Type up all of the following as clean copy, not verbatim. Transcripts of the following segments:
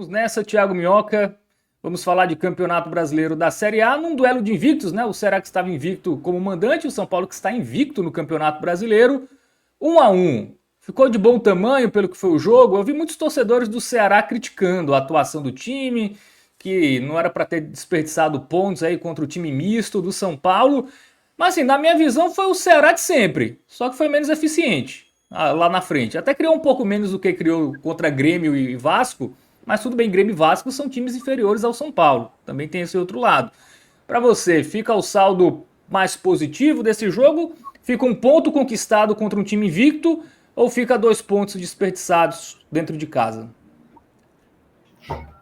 Vamos nessa, Thiago Minhoca. Vamos falar de Campeonato Brasileiro da Série A num duelo de invictos, né? O Ceará que estava invicto como mandante, o São Paulo que está invicto no Campeonato Brasileiro. 1-1. Ficou de bom tamanho pelo que foi o jogo. Eu vi muitos torcedores do Ceará criticando a atuação do time, que não era para ter desperdiçado pontos aí contra o time misto do São Paulo. Mas assim, na minha visão foi o Ceará de sempre, só que foi menos eficiente lá na frente. Até criou um pouco menos do que criou contra Grêmio e Vasco, mas tudo bem, Grêmio e Vasco são times inferiores ao São Paulo. Também tem esse outro lado. Para você, fica o saldo mais positivo desse jogo? Fica um ponto conquistado contra um time invicto ou fica 2 pontos desperdiçados dentro de casa?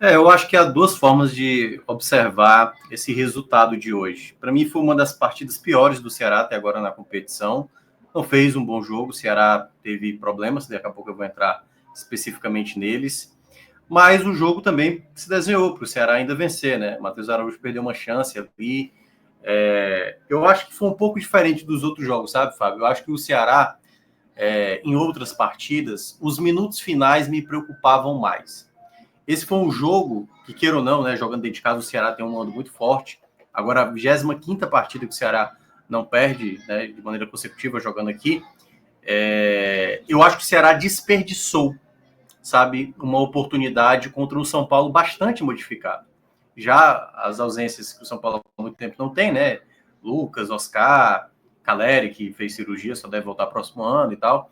Eu acho que há duas formas de observar esse resultado de hoje. Para mim, foi uma das partidas piores do Ceará até agora na competição. Não fez um bom jogo, o Ceará teve problemas, daqui a pouco eu vou entrar especificamente neles. Mas o jogo também se desenhou para o Ceará ainda vencer, né? Matheus Araújo perdeu uma chance ali. Eu acho que foi um pouco diferente dos outros jogos, sabe, Fábio? Eu acho que o Ceará, em outras partidas, os minutos finais me preocupavam mais. Esse foi um jogo que, queira ou não, né, jogando dentro de casa, o Ceará tem um mando muito forte. Agora, a 25ª partida que o Ceará não perde, né, de maneira consecutiva jogando aqui. Eu acho que o Ceará desperdiçou, sabe, uma oportunidade contra um São Paulo bastante modificado. Já as ausências que o São Paulo há muito tempo não tem, né? Lucas, Oscar, Caleri, que fez cirurgia, só deve voltar próximo ano e tal.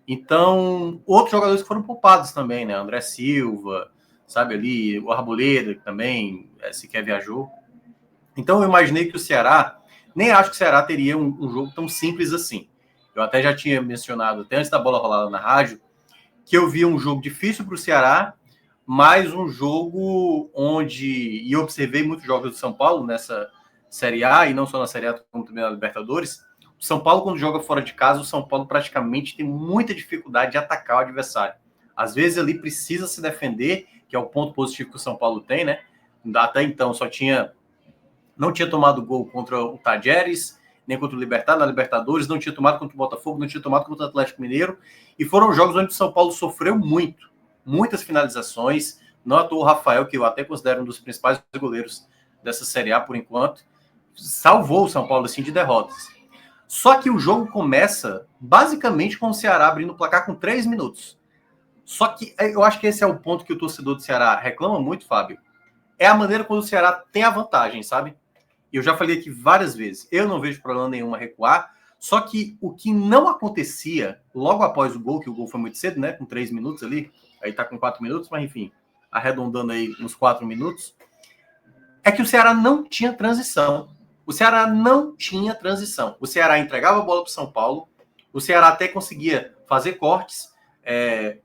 Então, outros jogadores que foram poupados também, né? André Silva, sabe, ali, o Arboleda, que também sequer viajou. Então, eu imaginei que o Ceará, nem acho que o Ceará teria um jogo tão simples assim. Eu até já tinha mencionado, até antes da bola rolada na rádio, que eu vi um jogo difícil para o Ceará, mas um jogo onde, e eu observei muitos jogos do São Paulo nessa Série A, e não só na Série A, como também na Libertadores. O São Paulo, quando joga fora de casa, o São Paulo praticamente tem muita dificuldade de atacar o adversário. Às vezes ali precisa se defender, que é o ponto positivo que o São Paulo tem, né? Até então não tinha tomado gol contra o Tajeres, nem contra o Libertad, na Libertadores, não tinha tomado contra o Botafogo, não tinha tomado contra o Atlético Mineiro, e foram jogos onde o São Paulo sofreu muitas finalizações, não à toa o Rafael, que eu até considero um dos principais goleiros dessa Série A por enquanto, salvou o São Paulo assim de derrotas. Só que o jogo começa basicamente com o Ceará abrindo o placar com 3 minutos. Só que eu acho que esse é o ponto que o torcedor do Ceará reclama muito, Fábio, é a maneira quando o Ceará tem a vantagem, sabe? Eu já falei aqui várias vezes, eu não vejo problema nenhum a recuar, só que o que não acontecia logo após o gol, que o gol foi muito cedo, né, com 3 minutos ali, aí tá com 4 minutos, mas enfim, arredondando aí uns 4 minutos, é que o Ceará não tinha transição. O Ceará não tinha transição. O Ceará entregava a bola para o São Paulo, o Ceará até conseguia fazer cortes,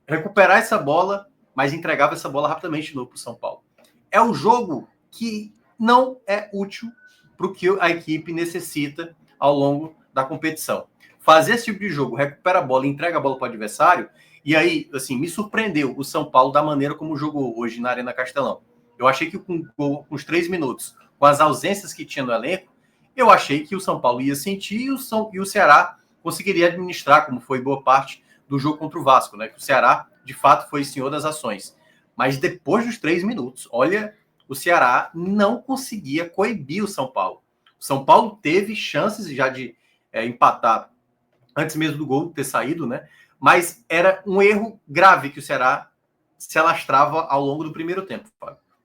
recuperar essa bola, mas entregava essa bola rapidamente de novo para o São Paulo. É um jogo que não é útil para o que a equipe necessita ao longo da competição. Fazer esse tipo de jogo, recupera a bola, entrega a bola para o adversário, e aí, assim, me surpreendeu o São Paulo da maneira como jogou hoje na Arena Castelão. Eu achei que com os 3 minutos, com as ausências que tinha no elenco, eu achei que o São Paulo ia sentir e o Ceará conseguiria administrar, como foi boa parte do jogo contra o Vasco, né? Que o Ceará, de fato, foi senhor das ações. Mas depois dos 3 minutos, olha, o Ceará não conseguia coibir o São Paulo. O São Paulo teve chances já de empatar antes mesmo do gol ter saído, né? Mas era um erro grave que o Ceará se alastrava ao longo do primeiro tempo.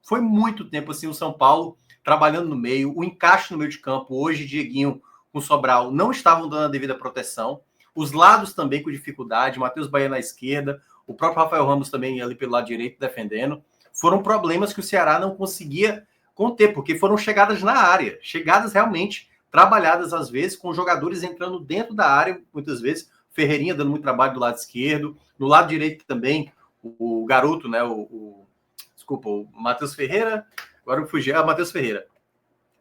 Foi muito tempo assim o São Paulo trabalhando no meio, o encaixe no meio de campo. Hoje, Dieguinho com Sobral não estavam dando a devida proteção. Os lados também com dificuldade, Matheus Bahia na esquerda, o próprio Rafael Ramos também ali pelo lado direito defendendo. Foram problemas que o Ceará não conseguia conter, porque foram chegadas na área, chegadas realmente trabalhadas às vezes, com jogadores entrando dentro da área, muitas vezes, Ferreirinha dando muito trabalho do lado esquerdo, no lado direito também, o garoto, né, desculpa, o Matheus Ferreira, agora eu fugi, Matheus Ferreira,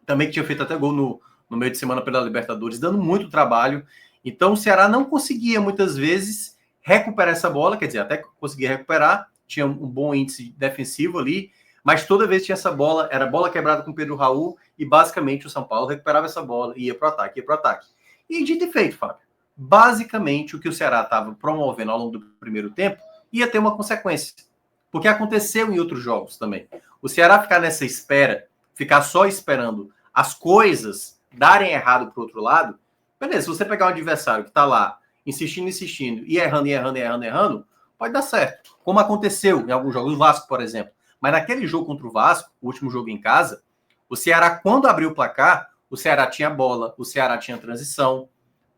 também que tinha feito até gol no meio de semana pela Libertadores, dando muito trabalho. Então o Ceará não conseguia muitas vezes recuperar essa bola, quer dizer, até conseguia recuperar, tinha um bom índice defensivo ali, mas toda vez que tinha essa bola, era bola quebrada com o Pedro Raul, e basicamente o São Paulo recuperava essa bola e ia para o ataque, E dito e feito, Fábio, basicamente o que o Ceará estava promovendo ao longo do primeiro tempo ia ter uma consequência, Porque aconteceu em outros jogos também. O Ceará ficar nessa espera, ficar só esperando as coisas darem errado para o outro lado, beleza, se você pegar um adversário que está lá insistindo, e errando, pode dar certo. Como aconteceu em alguns jogos, o Vasco, por exemplo. Mas naquele jogo contra o Vasco, o último jogo em casa, o Ceará, quando abriu o placar, o Ceará tinha bola, o Ceará tinha transição.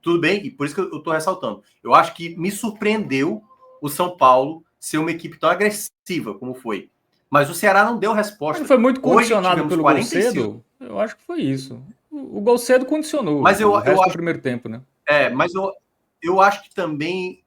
Tudo bem, e por isso que eu estou ressaltando. Eu acho que me surpreendeu o São Paulo ser uma equipe tão agressiva como foi. Mas o Ceará não deu resposta. Não foi muito condicionado pelo gol cedo? Eu acho que foi isso. O gol cedo condicionou mas o resto acho, do primeiro tempo, né? Mas eu acho que também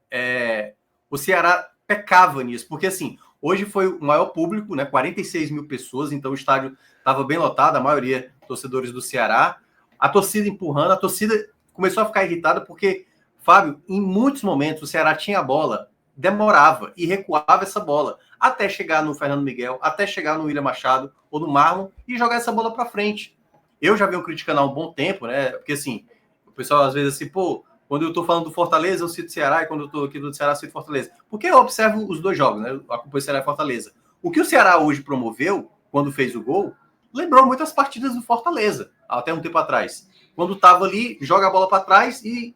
o Ceará pecava nisso, porque assim, hoje foi o maior público, né? 46 mil pessoas, então o estádio estava bem lotado, a maioria torcedores do Ceará. A torcida empurrando, a torcida começou a ficar irritada porque, Fábio, em muitos momentos o Ceará tinha a bola, demorava e recuava essa bola até chegar no Fernando Miguel, até chegar no William Machado ou no Marlon e jogar essa bola para frente. Eu já venho criticando há um bom tempo, né? Porque assim, o pessoal às vezes assim, pô, quando eu tô falando do Fortaleza, eu cito Ceará, e quando eu tô aqui do Ceará, eu cito Fortaleza. Porque eu observo os dois jogos, né? Eu acompanho Ceará e Fortaleza. O que o Ceará hoje promoveu, quando fez o gol, lembrou muitas partidas do Fortaleza, até um tempo atrás. Quando tava ali, joga a bola para trás e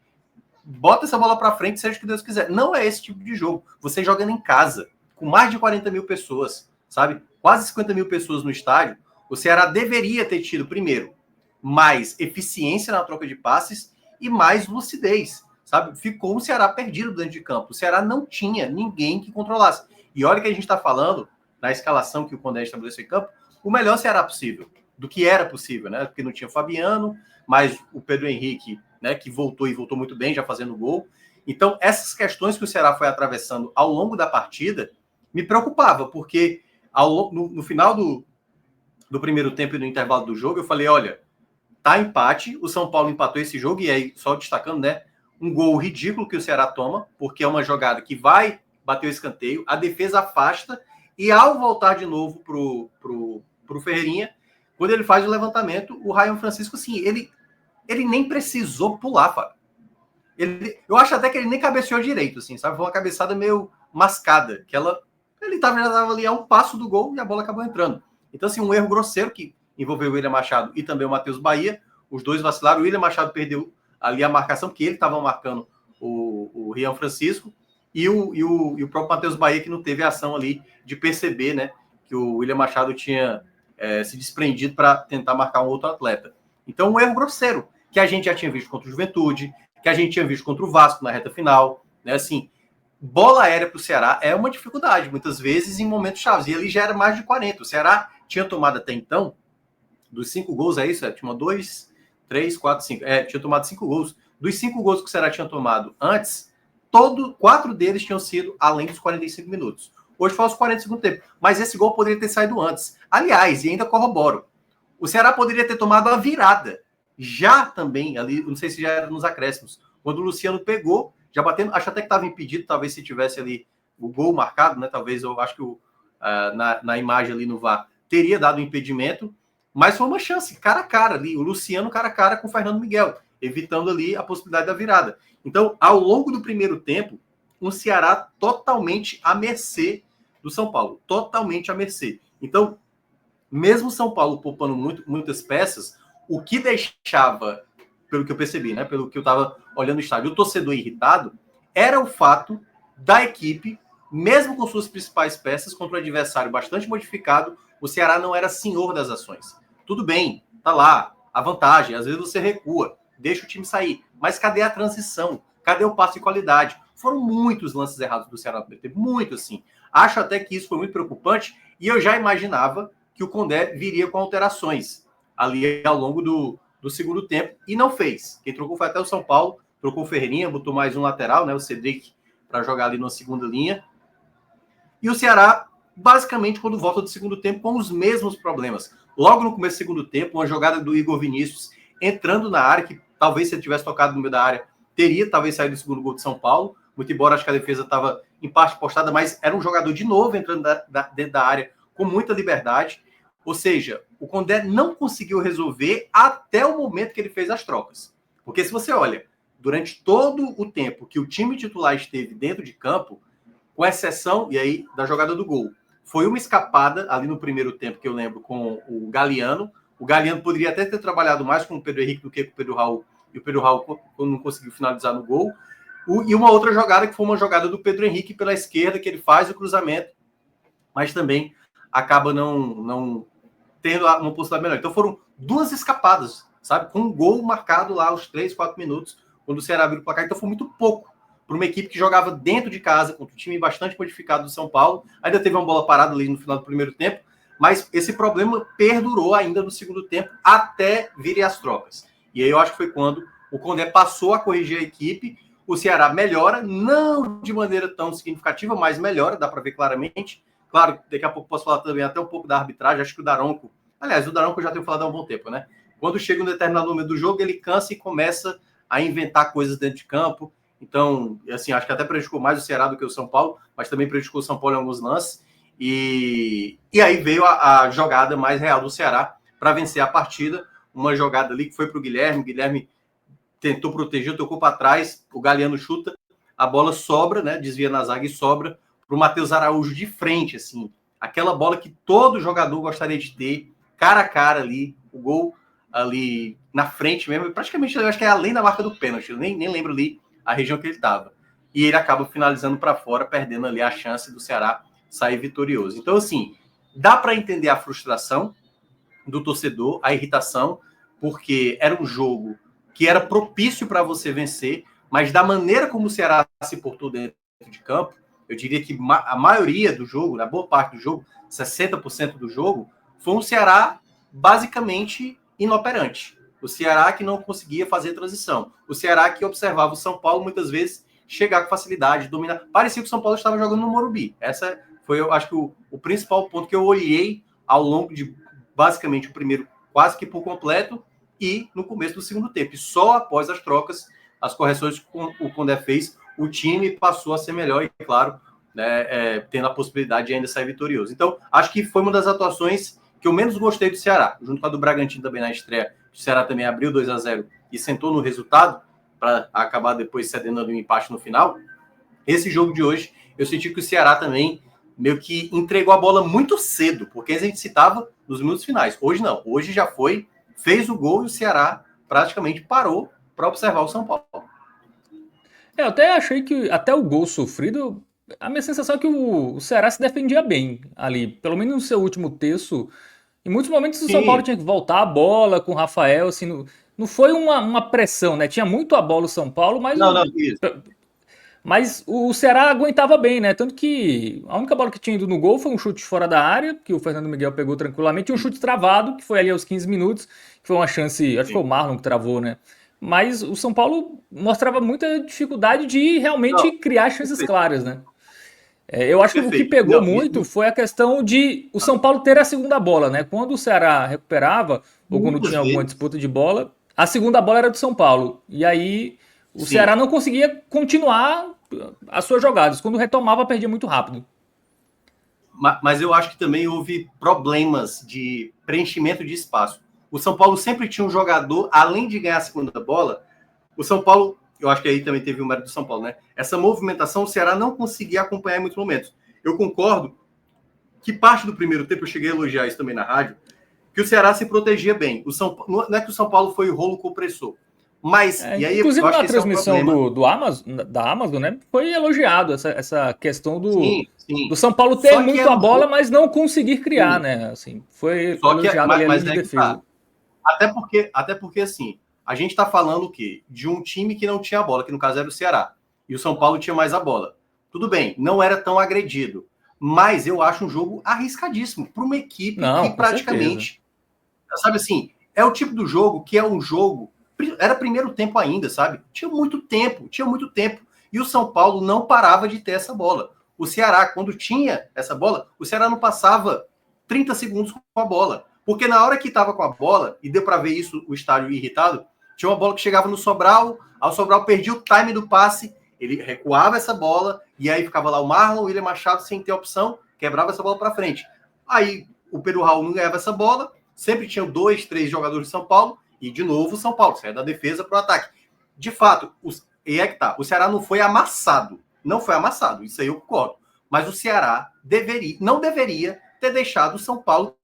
bota essa bola para frente, seja o que Deus quiser. Não é esse tipo de jogo. Você jogando em casa, com mais de 40 mil pessoas, sabe? Quase 50 mil pessoas no estádio. O Ceará deveria ter tido, primeiro, mais eficiência na troca de passes e mais lucidez, sabe? Ficou o Ceará perdido dentro de campo. O Ceará não tinha ninguém que controlasse. E olha que a gente está falando, na escalação que o Condé estabeleceu em campo, o melhor Ceará possível, do que era possível, né? Porque não tinha o Fabiano, mas o Pedro Henrique, né, que voltou e voltou muito bem, já fazendo gol. Então, essas questões que o Ceará foi atravessando ao longo da partida me preocupava, porque no final do primeiro tempo e no intervalo do jogo, eu falei, olha, tá empate, o São Paulo empatou esse jogo, e aí, só destacando, né, um gol ridículo que o Ceará toma, porque é uma jogada que vai bater o escanteio, a defesa afasta, e ao voltar de novo pro Ferreirinha, quando ele faz o levantamento, o Ryan Francisco, assim, ele nem precisou pular, Fábio. Eu acho até que ele nem cabeceou direito, assim, sabe? Foi uma cabeçada meio mascada, que ele estava ali a um passo do gol e a bola acabou entrando. Então, assim, um erro grosseiro que envolveu o William Machado e também o Matheus Bahia. Os dois vacilaram. O William Machado perdeu ali a marcação, porque ele estava marcando o Rian Francisco, e o próprio Matheus Bahia, que não teve a ação ali de perceber, né, que o William Machado tinha se desprendido para tentar marcar um outro atleta. Então, um erro grosseiro, que a gente já tinha visto contra o Juventude, que a gente tinha visto contra o Vasco na reta final, né? Assim, bola aérea para o Ceará é uma dificuldade, muitas vezes em momentos chaves, e ali já era mais de 40. O Ceará tinha tomado até então, dos 5 gols, é isso? Tinha 2, 3, 4, 5. Tinha tomado 5 gols. Dos 5 gols que o Ceará tinha tomado antes, 4 deles tinham sido além dos 45 minutos. Hoje foi aos 45 tempo. Mas esse gol poderia ter saído antes. Aliás, e ainda corroboro, o Ceará poderia ter tomado a virada. Já também, ali, não sei se já era nos acréscimos, quando o Luciano pegou, já batendo, acho até que estava impedido, talvez se tivesse ali o gol marcado, né? Talvez eu acho que na imagem ali no VAR teria dado um impedimento, mas foi uma chance, cara a cara ali, o Luciano cara a cara com o Fernando Miguel, evitando ali a possibilidade da virada. Então, ao longo do primeiro tempo, um Ceará totalmente à mercê do São Paulo, totalmente à mercê. Então, mesmo o São Paulo poupando muitas peças, o que deixava, pelo que eu percebi, né, pelo que eu estava olhando o estádio, o torcedor irritado, era o fato da equipe, mesmo com suas principais peças, contra um adversário bastante modificado, o Ceará não era senhor das ações. Tudo bem, tá lá, a vantagem, às vezes você recua, deixa o time sair, mas cadê a transição? Cadê o passe de qualidade? Foram muitos lances errados do Ceará no primeiro tempo, muito assim. Acho até que isso foi muito preocupante, e eu já imaginava que o Condé viria com alterações ali ao longo do segundo tempo, e não fez. Quem trocou foi até o São Paulo, trocou o Ferreirinha, botou mais um lateral, né, o Cedric, para jogar ali na segunda linha. E o Ceará, basicamente, quando volta do segundo tempo, com os mesmos problemas. Logo no começo do segundo tempo, uma jogada do Igor Vinícius entrando na área, que talvez se ele tivesse tocado no meio da área, teria talvez saído do segundo gol de São Paulo, muito embora acho que a defesa estava em parte postada, mas era um jogador de novo entrando dentro da área com muita liberdade. Ou seja, o Condé não conseguiu resolver até o momento que ele fez as trocas. Porque se você olha, durante todo o tempo que o time titular esteve dentro de campo, com exceção, e aí, da jogada do gol, foi uma escapada ali no primeiro tempo, que eu lembro, com o Galeano. O Galeano poderia até ter trabalhado mais com o Pedro Henrique do que com o Pedro Raul, e o Pedro Raul não conseguiu finalizar no gol. E uma outra jogada, que foi uma jogada do Pedro Henrique pela esquerda, que ele faz o cruzamento, mas também acaba não tendo uma possibilidade melhor. Então foram 2 escapadas, sabe? Com um gol marcado lá aos 3, 4 minutos, quando o Ceará abriu o placar. Então foi muito pouco para uma equipe que jogava dentro de casa, contra um time bastante modificado do São Paulo. Ainda teve uma bola parada ali no final do primeiro tempo, mas esse problema perdurou ainda no segundo tempo, até virem as trocas. E aí eu acho que foi quando o Condé passou a corrigir a equipe, o Ceará melhora, não de maneira tão significativa, mas melhora, dá para ver claramente. Claro, daqui a pouco posso falar também até um pouco da arbitragem. Acho que o Daronco, aliás, o Daronco eu já tenho falado há um bom tempo, né? Quando chega um determinado momento do jogo, ele cansa e começa a inventar coisas dentro de campo. Então, assim, acho que até prejudicou mais o Ceará do que o São Paulo, mas também prejudicou o São Paulo em alguns lances. E aí veio a jogada mais real do Ceará para vencer a partida. Uma jogada ali que foi para o Guilherme. O Guilherme tentou proteger, tocou para trás. O Galeano chuta, a bola sobra, né? Desvia na zaga e sobra para o Matheus Araújo de frente, assim. Aquela bola que todo jogador gostaria de ter, cara a cara ali, o gol ali na frente mesmo. Praticamente, eu acho que é além da marca do pênalti. Eu nem lembro ali a região que ele estava. E ele acaba finalizando para fora, perdendo ali a chance do Ceará sair vitorioso. Então, assim, dá para entender a frustração do torcedor, a irritação, porque era um jogo que era propício para você vencer, mas da maneira como o Ceará se portou dentro de campo, eu diria que a maioria do jogo, na boa parte do jogo, 60% do jogo, foi um Ceará basicamente inoperante. O Ceará que não conseguia fazer transição. O Ceará que observava o São Paulo muitas vezes chegar com facilidade, dominar. Parecia que o São Paulo estava jogando no Morumbi. Essa foi, eu acho que, o principal ponto que eu olhei ao longo de, basicamente, o primeiro quase que por completo e no começo do segundo tempo. E só após as trocas, as correções que o Condé fez, o time passou a ser melhor e, claro, né, tendo a possibilidade de ainda sair vitorioso. Então, acho que foi uma das atuações que eu menos gostei do Ceará, junto com a do Bragantino também na estreia. O Ceará também abriu 2-0 e sentou no resultado, para acabar depois cedendo um empate no final. Esse jogo de hoje, eu senti que o Ceará também meio que entregou a bola muito cedo, porque a gente citava nos minutos finais. Hoje não, hoje já foi, fez o gol e o Ceará praticamente parou para observar o São Paulo. Eu até achei que até o gol sofrido, a minha sensação é que o Ceará se defendia bem ali, pelo menos no seu último terço. Em muitos momentos o São Paulo tinha que voltar a bola com o Rafael, assim, não foi uma pressão, né? Tinha muito a bola o São Paulo, mas Isso. Mas o Ceará aguentava bem, né? Tanto que a única bola que tinha ido no gol foi um chute fora da área, que o Fernando Miguel pegou tranquilamente, e um chute travado, que foi ali aos 15 minutos, que foi uma chance, acho que foi o Marlon que travou, né? Mas o São Paulo mostrava muita dificuldade de realmente criar chances claras, né? Eu acho que o que pegou muito foi a questão de o São Paulo ter a segunda bola, né? Quando o Ceará recuperava, ou quando tinha alguma disputa de bola, a segunda bola era do São Paulo. E aí o Ceará não conseguia continuar as suas jogadas. Quando retomava, perdia muito rápido. Mas eu acho que também houve problemas de preenchimento de espaço. O São Paulo sempre tinha um jogador, além de ganhar a segunda bola, o São Paulo, eu acho que aí também teve o mérito do São Paulo, né? Essa movimentação o Ceará não conseguia acompanhar em muitos momentos. Eu concordo que parte do primeiro tempo, eu cheguei a elogiar isso também na rádio, que o Ceará se protegia bem. Não é que o São Paulo foi o rolo compressor. Mas, e aí, inclusive eu acho na que transmissão é da Amazon, né, foi elogiado essa questão do São Paulo ter Só que muito a bola, mas não conseguir criar, né? Assim, foi elogiado ali a linha de defesa. Até porque, assim, a gente está falando o quê? De um time que não tinha a bola, que no caso era o Ceará. E o São Paulo tinha mais a bola. Tudo bem, não era tão agredido. Mas eu acho um jogo arriscadíssimo para uma equipe que praticamente... Sabe assim, é o tipo do jogo que é um jogo... Era primeiro tempo ainda, sabe? Tinha muito tempo. E o São Paulo não parava de ter essa bola. O Ceará, quando tinha essa bola, o Ceará não passava 30 segundos com a bola. Porque na hora que estava com a bola, e deu para ver isso, o estádio irritado, tinha uma bola que chegava no Sobral, ao Sobral perdia o time do passe, ele recuava essa bola, e aí ficava lá o Marlon, o William Machado, sem ter opção, quebrava essa bola para frente. Aí o Pedro Raul não ganhava essa bola, sempre tinha 2, 3 jogadores de São Paulo, e de novo o São Paulo, saia da defesa para o ataque. De fato, o Ceará não foi amassado. Não foi amassado, isso aí eu concordo. mas o Ceará não deveria ter deixado o São Paulo.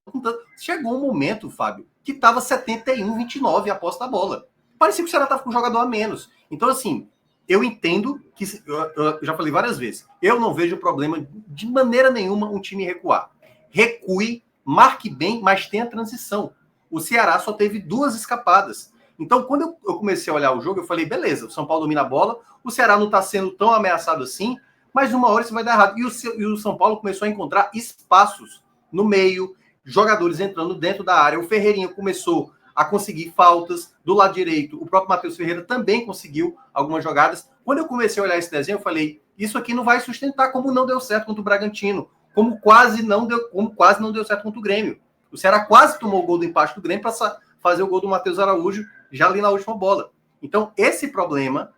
Chegou um momento, Fábio, que estava 71-29 a posse da bola. Parecia que o Ceará estava com um jogador a menos. Então, assim, eu entendo que, eu já falei várias vezes, eu não vejo problema de maneira nenhuma um time recuar. Recue, marque bem, mas tenha transição. O Ceará só teve 2 escapadas. Então, quando eu comecei a olhar o jogo, eu falei, beleza, o São Paulo domina a bola, o Ceará não está sendo tão ameaçado assim, mas uma hora isso vai dar errado. E o São Paulo começou a encontrar espaços no meio, jogadores entrando dentro da área. O Ferreirinha começou a conseguir faltas do lado direito. O próprio Matheus Ferreira também conseguiu algumas jogadas. Quando eu comecei a olhar esse desenho, eu falei, isso aqui não vai sustentar, como não deu certo contra o Bragantino, como quase não deu certo contra o Grêmio. O Ceará quase tomou o gol do empate do Grêmio para fazer o gol do Matheus Araújo já ali na última bola. Então, esse problema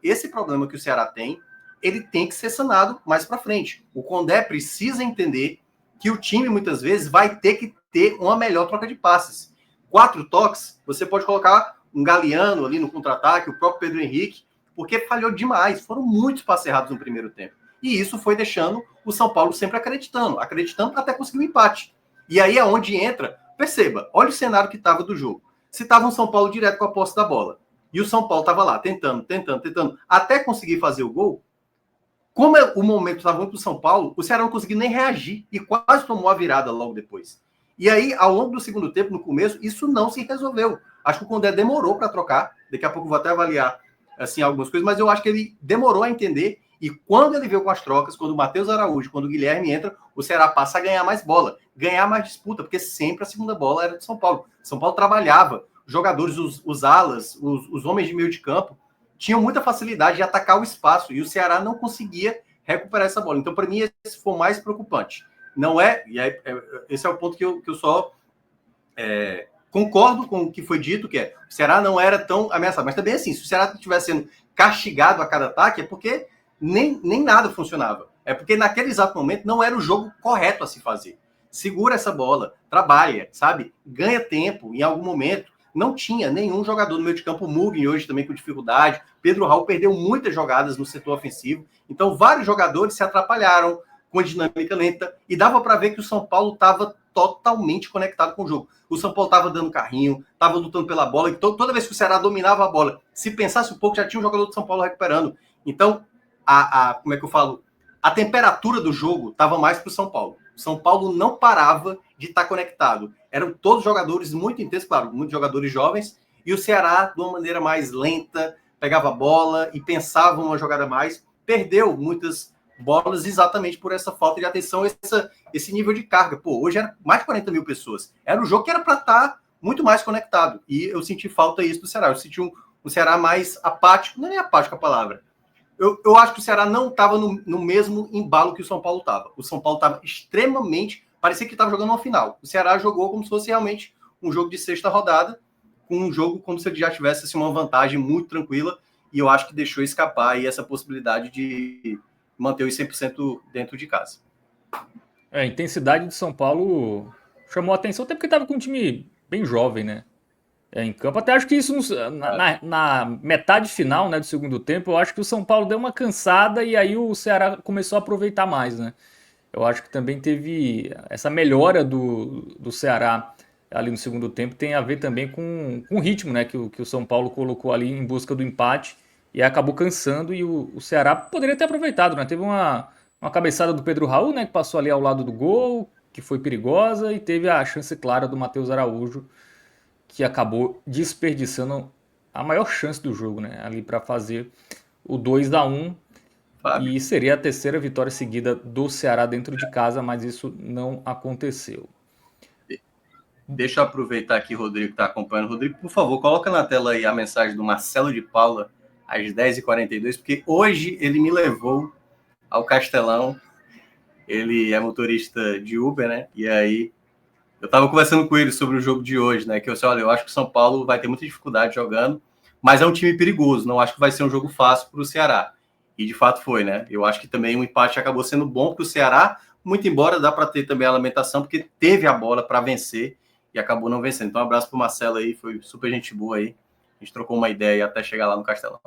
que o Ceará tem, ele tem que ser sanado mais para frente. O Condé precisa entender que o time, muitas vezes, vai ter que ter uma melhor troca de passes. 4 toques, você pode colocar um Galeano ali no contra-ataque, o próprio Pedro Henrique, porque falhou demais. Foram muitos passes errados no primeiro tempo. E isso foi deixando o São Paulo sempre acreditando até conseguir um empate. E aí é onde entra, perceba, olha o cenário que estava do jogo. Se estava um São Paulo direto com a posse da bola, e o São Paulo estava lá, tentando, até conseguir fazer o gol, como o momento estava muito para o São Paulo, o Ceará não conseguiu nem reagir e quase tomou a virada logo depois. E aí, ao longo do segundo tempo, no começo, isso não se resolveu. Acho que o Condé demorou para trocar. Daqui a pouco eu vou até avaliar assim, algumas coisas, mas eu acho que ele demorou a entender. E quando ele veio com as trocas, quando o Matheus Araújo, quando o Guilherme entra, o Ceará passa a ganhar mais bola, ganhar mais disputa, porque sempre a segunda bola era de São Paulo. São Paulo trabalhava, os jogadores, os alas, os homens de meio de campo, tinham muita facilidade de atacar o espaço, e o Ceará não conseguia recuperar essa bola. Então, para mim, esse foi o mais preocupante. Não é, esse é o ponto que eu só concordo com o que foi dito, que o Ceará não era tão ameaçado. Mas também, assim, se o Ceará estivesse sendo castigado a cada ataque, é porque nem nada funcionava. É porque naquele exato momento não era o jogo correto a se fazer. Segura essa bola, trabalha, sabe? Ganha tempo em algum momento. Não tinha nenhum jogador no meio de campo. O Mugen hoje também com dificuldade. Pedro Raul perdeu muitas jogadas no setor ofensivo. Então, vários jogadores se atrapalharam com a dinâmica lenta. E dava para ver que o São Paulo estava totalmente conectado com o jogo. O São Paulo estava dando carrinho, estava lutando pela bola. E toda vez que o Ceará dominava a bola, se pensasse um pouco, já tinha um jogador do São Paulo recuperando. Então, como é que eu falo? A temperatura do jogo estava mais para o São Paulo. O São Paulo não parava de estar conectado. Eram todos jogadores muito intensos, claro, muitos jogadores jovens, e o Ceará, de uma maneira mais lenta, pegava a bola e pensava uma jogada mais, perdeu muitas bolas exatamente por essa falta de atenção, esse nível de carga. Pô, hoje era mais de 40 mil pessoas. Era um jogo que era para estar muito mais conectado. E eu senti falta isso do Ceará. Eu senti um Ceará mais apático, não é nem apático a palavra. Eu acho que o Ceará não estava no mesmo embalo que o São Paulo estava. O São Paulo estava extremamente... Parecia que estava jogando uma final. O Ceará jogou como se fosse realmente um jogo de sexta rodada, com um jogo como se ele já tivesse assim, uma vantagem muito tranquila, e eu acho que deixou escapar aí essa possibilidade de manter os 100% dentro de casa. A intensidade de São Paulo chamou a atenção, até porque estava com um time bem jovem, né? Em campo. Até acho que isso na metade final, né, do segundo tempo, eu acho que o São Paulo deu uma cansada e aí o Ceará começou a aproveitar mais, né? Eu acho que também teve essa melhora do Ceará ali no segundo tempo, tem a ver também com o ritmo, né, que o São Paulo colocou ali em busca do empate e acabou cansando, e o Ceará poderia ter aproveitado, né? Teve uma cabeçada do Pedro Raul, né, que passou ali ao lado do gol, que foi perigosa, e teve a chance clara do Matheus Araújo, que acabou desperdiçando a maior chance do jogo, né? Ali para fazer o 2-1. E seria a terceira vitória seguida do Ceará dentro de casa, mas isso não aconteceu. Deixa eu aproveitar aqui, Rodrigo, que está acompanhando. Rodrigo, por favor, coloca na tela aí a mensagem do Marcelo de Paula, às 10h42, porque hoje ele me levou ao Castelão. Ele é motorista de Uber, né? E aí eu estava conversando com ele sobre o jogo de hoje, né? Que eu disse, olha, eu acho que o São Paulo vai ter muita dificuldade jogando, mas é um time perigoso, não acho que vai ser um jogo fácil para o Ceará. E de fato foi, né? Eu acho que também o empate acabou sendo bom para o Ceará, muito embora dá para ter também a lamentação, porque teve a bola para vencer e acabou não vencendo. Então, um abraço para o Marcelo aí, foi super gente boa aí. A gente trocou uma ideia até chegar lá no Castelão.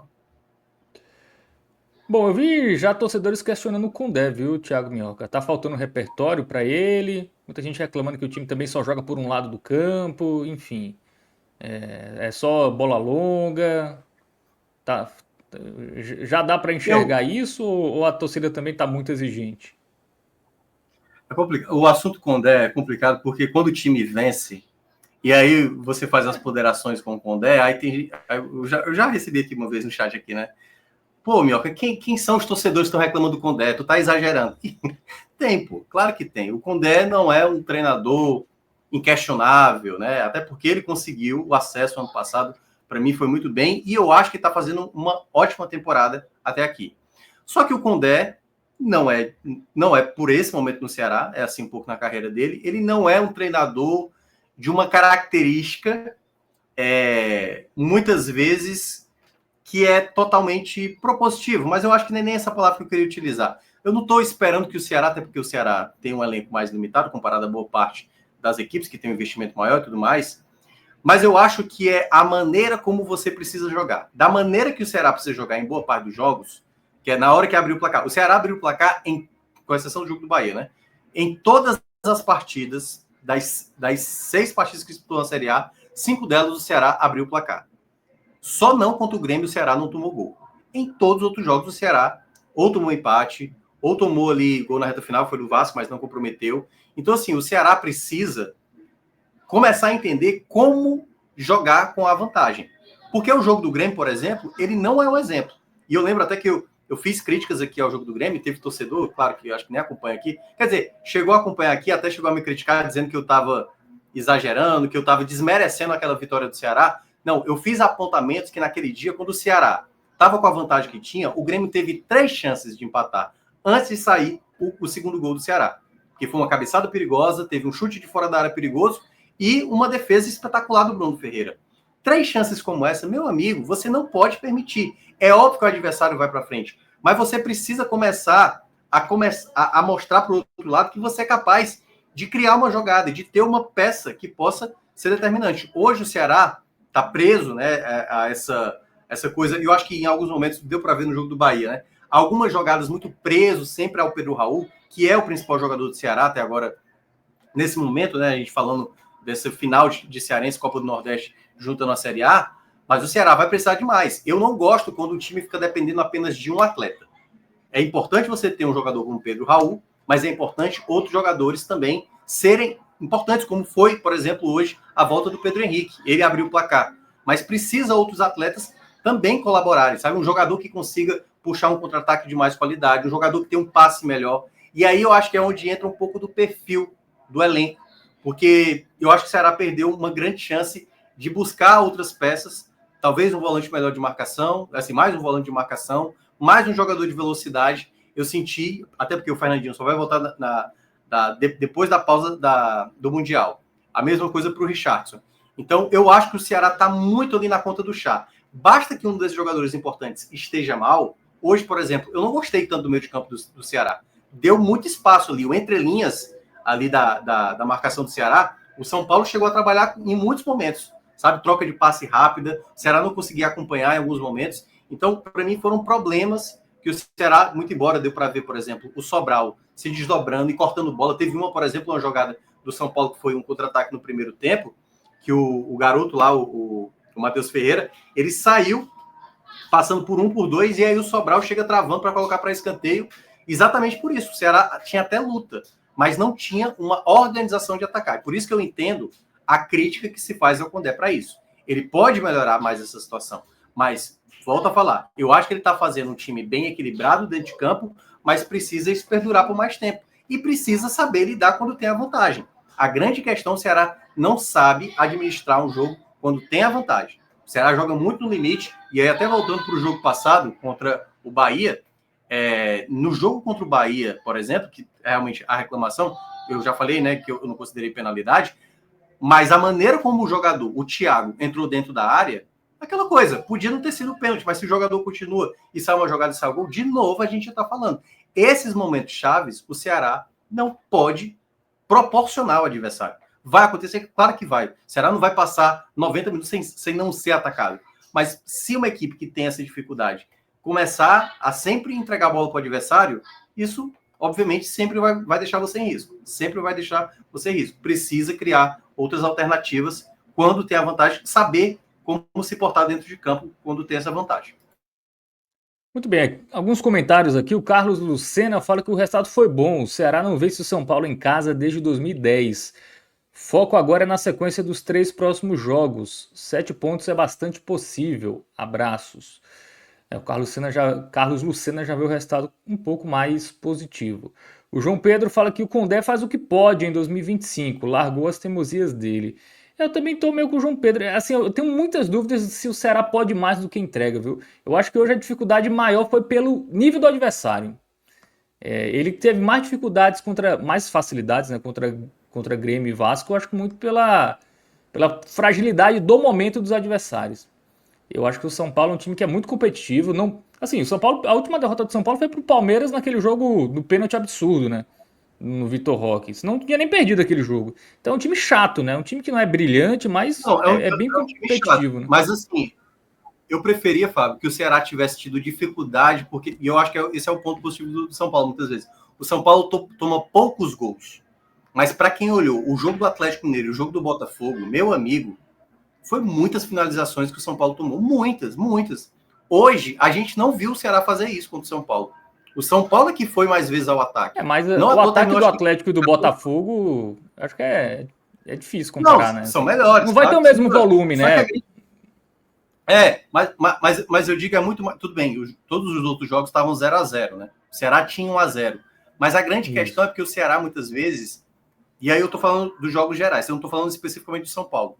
Bom, eu vi já torcedores questionando o Koundé, viu, Thiago Minhoca? Tá faltando repertório pra ele, muita gente reclamando que o time também só joga por um lado do campo, enfim. É só bola longa, tá, já dá pra Eu, enxergar isso ou a torcida também tá muito exigente? o assunto Condé é complicado porque quando o time vence, e aí você faz as ponderações com o Condé, eu já recebi aqui uma vez no chat aqui, né? Pô, Mioca, quem são os torcedores que estão reclamando do Condé? Tu tá exagerando. Tem, pô, claro que tem. O Condé não é um treinador inquestionável, né? Até porque ele conseguiu o acesso ano passado, para mim foi muito bem, e eu acho que está fazendo uma ótima temporada até aqui. Só que o Condé não é por esse momento no Ceará, é assim um pouco na carreira dele, ele não é um treinador de uma característica, muitas vezes, que é totalmente propositivo, mas eu acho que nem essa palavra que eu queria utilizar. Eu não estou esperando que o Ceará, até porque o Ceará tem um elenco mais limitado comparado a boa parte das equipes que tem um investimento maior e tudo mais, mas eu acho que é a maneira como você precisa jogar. Da maneira que o Ceará precisa jogar em boa parte dos jogos, que é na hora que abriu o placar. O Ceará abriu o placar, com exceção do jogo do Bahia, né? Em todas as partidas, das 6 partidas que disputou na Série A, 5 delas o Ceará abriu o placar. Só não contra o Grêmio o Ceará não tomou gol. Em todos os outros jogos o Ceará ou tomou empate, ou tomou ali gol na reta final, foi do Vasco, mas não comprometeu. Então, assim, o Ceará precisa começar a entender como jogar com a vantagem. Porque o jogo do Grêmio, por exemplo, ele não é um exemplo. E eu lembro até que eu fiz críticas aqui ao jogo do Grêmio, teve torcedor, claro que eu acho que nem acompanha aqui. Quer dizer, chegou a acompanhar aqui, até chegou a me criticar, dizendo que eu estava exagerando, que eu estava desmerecendo aquela vitória do Ceará. Não, eu fiz apontamentos que naquele dia, quando o Ceará estava com a vantagem que tinha, o Grêmio teve 3 chances de empatar antes de sair o segundo gol do Ceará. Que foi uma cabeçada perigosa, teve um chute de fora da área perigoso e uma defesa espetacular do Bruno Ferreira. 3 chances como essa, meu amigo, você não pode permitir. É óbvio que o adversário vai para frente, mas você precisa começar a mostrar para o outro lado que você é capaz de criar uma jogada, de ter uma peça que possa ser determinante. Hoje o Ceará está preso, né, a essa coisa, e eu acho que em alguns momentos deu para ver no jogo do Bahia, né? Algumas jogadas muito presos sempre ao Pedro Raul, que é o principal jogador do Ceará até agora, nesse momento, né? A gente falando desse final de Cearense, Copa do Nordeste, juntando a Série A, mas o Ceará vai precisar de mais. Eu não gosto quando o time fica dependendo apenas de um atleta. É importante você ter um jogador como Pedro Raul, mas é importante outros jogadores também serem importantes, como foi, por exemplo, hoje, a volta do Pedro Henrique. Ele abriu o placar. Mas precisa outros atletas também colaborarem, sabe? Um jogador que consiga puxar um contra-ataque de mais qualidade, um jogador que tem um passe melhor. E aí eu acho que é onde entra um pouco do perfil do elenco, porque eu acho que o Ceará perdeu uma grande chance de buscar outras peças, talvez um volante melhor de marcação, assim, mais um volante de marcação, mais um jogador de velocidade. Eu senti, até porque o Fernandinho só vai voltar depois da pausa do Mundial. A mesma coisa para o Richardson. Então, eu acho que o Ceará está muito ali na conta do chá. Basta que um desses jogadores importantes esteja mal. Hoje, por exemplo, eu não gostei tanto do meio de campo do Ceará. Deu muito espaço ali, o entrelinhas ali da marcação do Ceará. O São Paulo chegou a trabalhar em muitos momentos, sabe? Troca de passe rápida. O Ceará não conseguia acompanhar em alguns momentos. Então, para mim, foram problemas que o Ceará, muito embora deu para ver, por exemplo, o Sobral se desdobrando e cortando bola. Teve uma, por exemplo, uma jogada do São Paulo que foi um contra-ataque no primeiro tempo, que o garoto lá, o Matheus Ferreira, ele saiu passando por 1 por 2 e aí o Sobral chega travando para colocar para escanteio. Exatamente por isso. O Ceará tinha até luta, mas não tinha uma organização de atacar. Por isso que eu entendo a crítica que se faz ao Condé para isso. Ele pode melhorar mais essa situação, mas volto a falar, eu acho que ele está fazendo um time bem equilibrado dentro de campo, mas precisa isso perdurar por mais tempo. E precisa saber lidar quando tem a vantagem. A grande questão, o Ceará não sabe administrar um jogo quando tem a vantagem. O Ceará joga muito no limite, e aí até voltando para o jogo passado, contra o Bahia, no jogo contra o Bahia, por exemplo, que realmente a reclamação, eu já falei, né, que eu não considerei penalidade, mas a maneira como o jogador, o Thiago, entrou dentro da área, aquela coisa, podia não ter sido pênalti, mas se o jogador continua e sai uma jogada e sai o gol, de novo a gente está falando. Esses momentos chaves, o Ceará não pode proporcionar ao adversário. Vai acontecer? Claro que vai. O Ceará não vai passar 90 minutos sem não ser atacado. Mas se uma equipe que tem essa dificuldade começar a sempre entregar a bola para o adversário, isso, obviamente, sempre vai deixar você em risco. Sempre vai deixar você em risco. Precisa criar outras alternativas quando tem a vantagem, saber como se portar dentro de campo quando tem essa vantagem. Muito bem, alguns comentários aqui. O Carlos Lucena fala que o resultado foi bom. O Ceará não vence o São Paulo em casa desde 2010. Foco agora é na sequência dos 3 próximos jogos. 7 pontos é bastante possível. Abraços. O Carlos Lucena já vê o resultado um pouco mais positivo. O João Pedro fala que o Condé faz o que pode em 2025. Largou as teimosias dele. Eu também estou meio com o João Pedro. Assim, eu tenho muitas dúvidas se o Ceará pode mais do que entrega, viu? Eu acho que hoje a dificuldade maior foi pelo nível do adversário. Ele teve mais dificuldades mais facilidades, né, contra Grêmio e Vasco, eu acho que muito pela fragilidade do momento dos adversários. Eu acho que o São Paulo é um time que é muito competitivo. Não, assim, o São Paulo, a última derrota do São Paulo foi pro Palmeiras naquele jogo do pênalti absurdo, né? No Vitor Roque. Senão não tinha nem perdido aquele jogo. Então é um time chato, né? Um time que não é brilhante, mas Não, é bem competitivo, né? Mas assim, eu preferia, Fábio, que o Ceará tivesse tido dificuldade, porque e eu acho que esse é o ponto positivo do São Paulo, muitas vezes. O São Paulo toma poucos gols. Mas para quem olhou o jogo do Atlético Mineiro e o jogo do Botafogo, meu amigo, foi muitas finalizações que o São Paulo tomou. Muitas, muitas. Hoje, a gente não viu o Ceará fazer isso contra o São Paulo. O São Paulo é que foi mais vezes ao ataque. Mas não o ataque do Atlético e do Botafogo, acho que é difícil comparar, não, né? São melhores. Não vai ter o mesmo volume, né? Mas eu digo é muito mais. Tudo bem, todos os outros jogos estavam 0-0, né? O Ceará tinha 1-0. Mas a grande questão é porque o Ceará, muitas vezes, e aí eu tô falando dos jogos gerais, eu não tô falando especificamente do São Paulo.